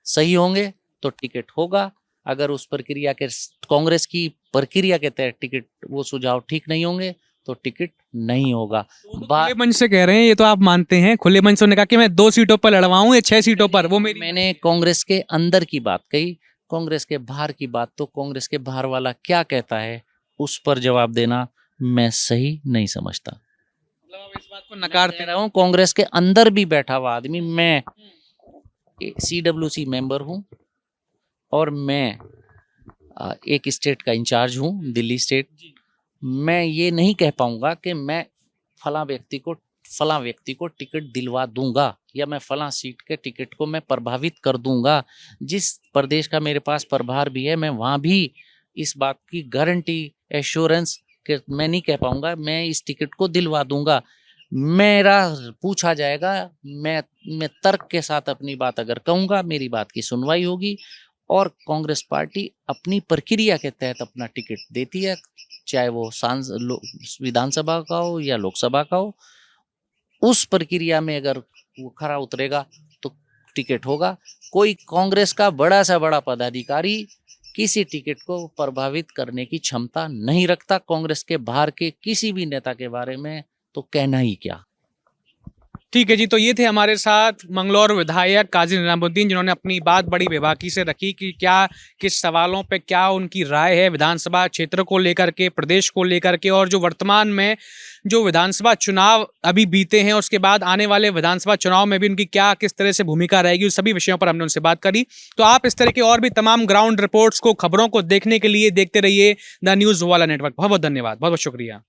सही होंगे तो टिकट होगा, अगर उस प्रक्रिया के, कांग्रेस की प्रक्रिया के तहत टिकट, वो सुझाव ठीक नहीं होंगे तो टिकट नहीं होगा। खुले मंच से कह रहे हैं, ये तो आप मानते हैं? खुले मंच से उन्होंने कहा कि मैं 2 सीटों पर लड़वाऊं या 6 सीटों पर, वो मेरी। मैंने कांग्रेस के अंदर की बात कही, कांग्रेस के बाहर की बात तो कांग्रेस के बाहर वाला क्या कहता है उस पर जवाब देना मैं सही नहीं समझता। मतलब आप इस बात को नकारते रहा हूँ, कांग्रेस के अंदर भी बैठा हुआ आदमी, मैं CWC मेंबर हूँ, और मैं एक स्टेट का इंचार्ज हूँ, दिल्ली स्टेट। मैं ये नहीं कह पाऊंगा कि मैं फला व्यक्ति को टिकट दिलवा दूंगा, या मैं फला सीट के टिकट को मैं प्रभावित कर दूंगा। जिस प्रदेश का मेरे पास प्रभार भी है, मैं वहां भी इस बात की गारंटी, एश्योरेंस कि मैं नहीं कह पाऊंगा मैं इस टिकट को दिलवा दूंगा। मेरा पूछा जाएगा, मैं तर्क के साथ अपनी बात अगर कहूंगा, मेरी बात की सुनवाई होगी, और कांग्रेस पार्टी अपनी प्रक्रिया के तहत अपना टिकट देती है, चाहे वो विधानसभा का हो या लोकसभा का हो। उस प्रक्रिया में अगर वो खरा उतरेगा तो टिकट होगा। कोई कांग्रेस का बड़ा सा बड़ा पदाधिकारी किसी टिकट को प्रभावित करने की क्षमता नहीं रखता। कांग्रेस के बाहर के किसी भी नेता के बारे में तो कहना ही क्या। ठीक है जी, तो ये थे हमारे साथ मंगलौर विधायक काजी निजामुद्दीन, जिन्होंने अपनी बात बड़ी बेबाकी से रखी कि क्या किस सवालों पे क्या उनकी राय है विधानसभा क्षेत्र को लेकर के, प्रदेश को लेकर के, और जो वर्तमान में जो विधानसभा चुनाव अभी बीते हैं उसके बाद आने वाले विधानसभा चुनाव में भी उनकी क्या किस तरह से भूमिका रहेगी, उस सभी विषयों पर हमने उनसे बात करी। तो आप इस तरह के और भी तमाम ग्राउंड रिपोर्ट्स को, खबरों को देखने के लिए देखते रहिए द न्यूज़ वाला नेटवर्क। बहुत बहुत धन्यवाद, बहुत बहुत शुक्रिया।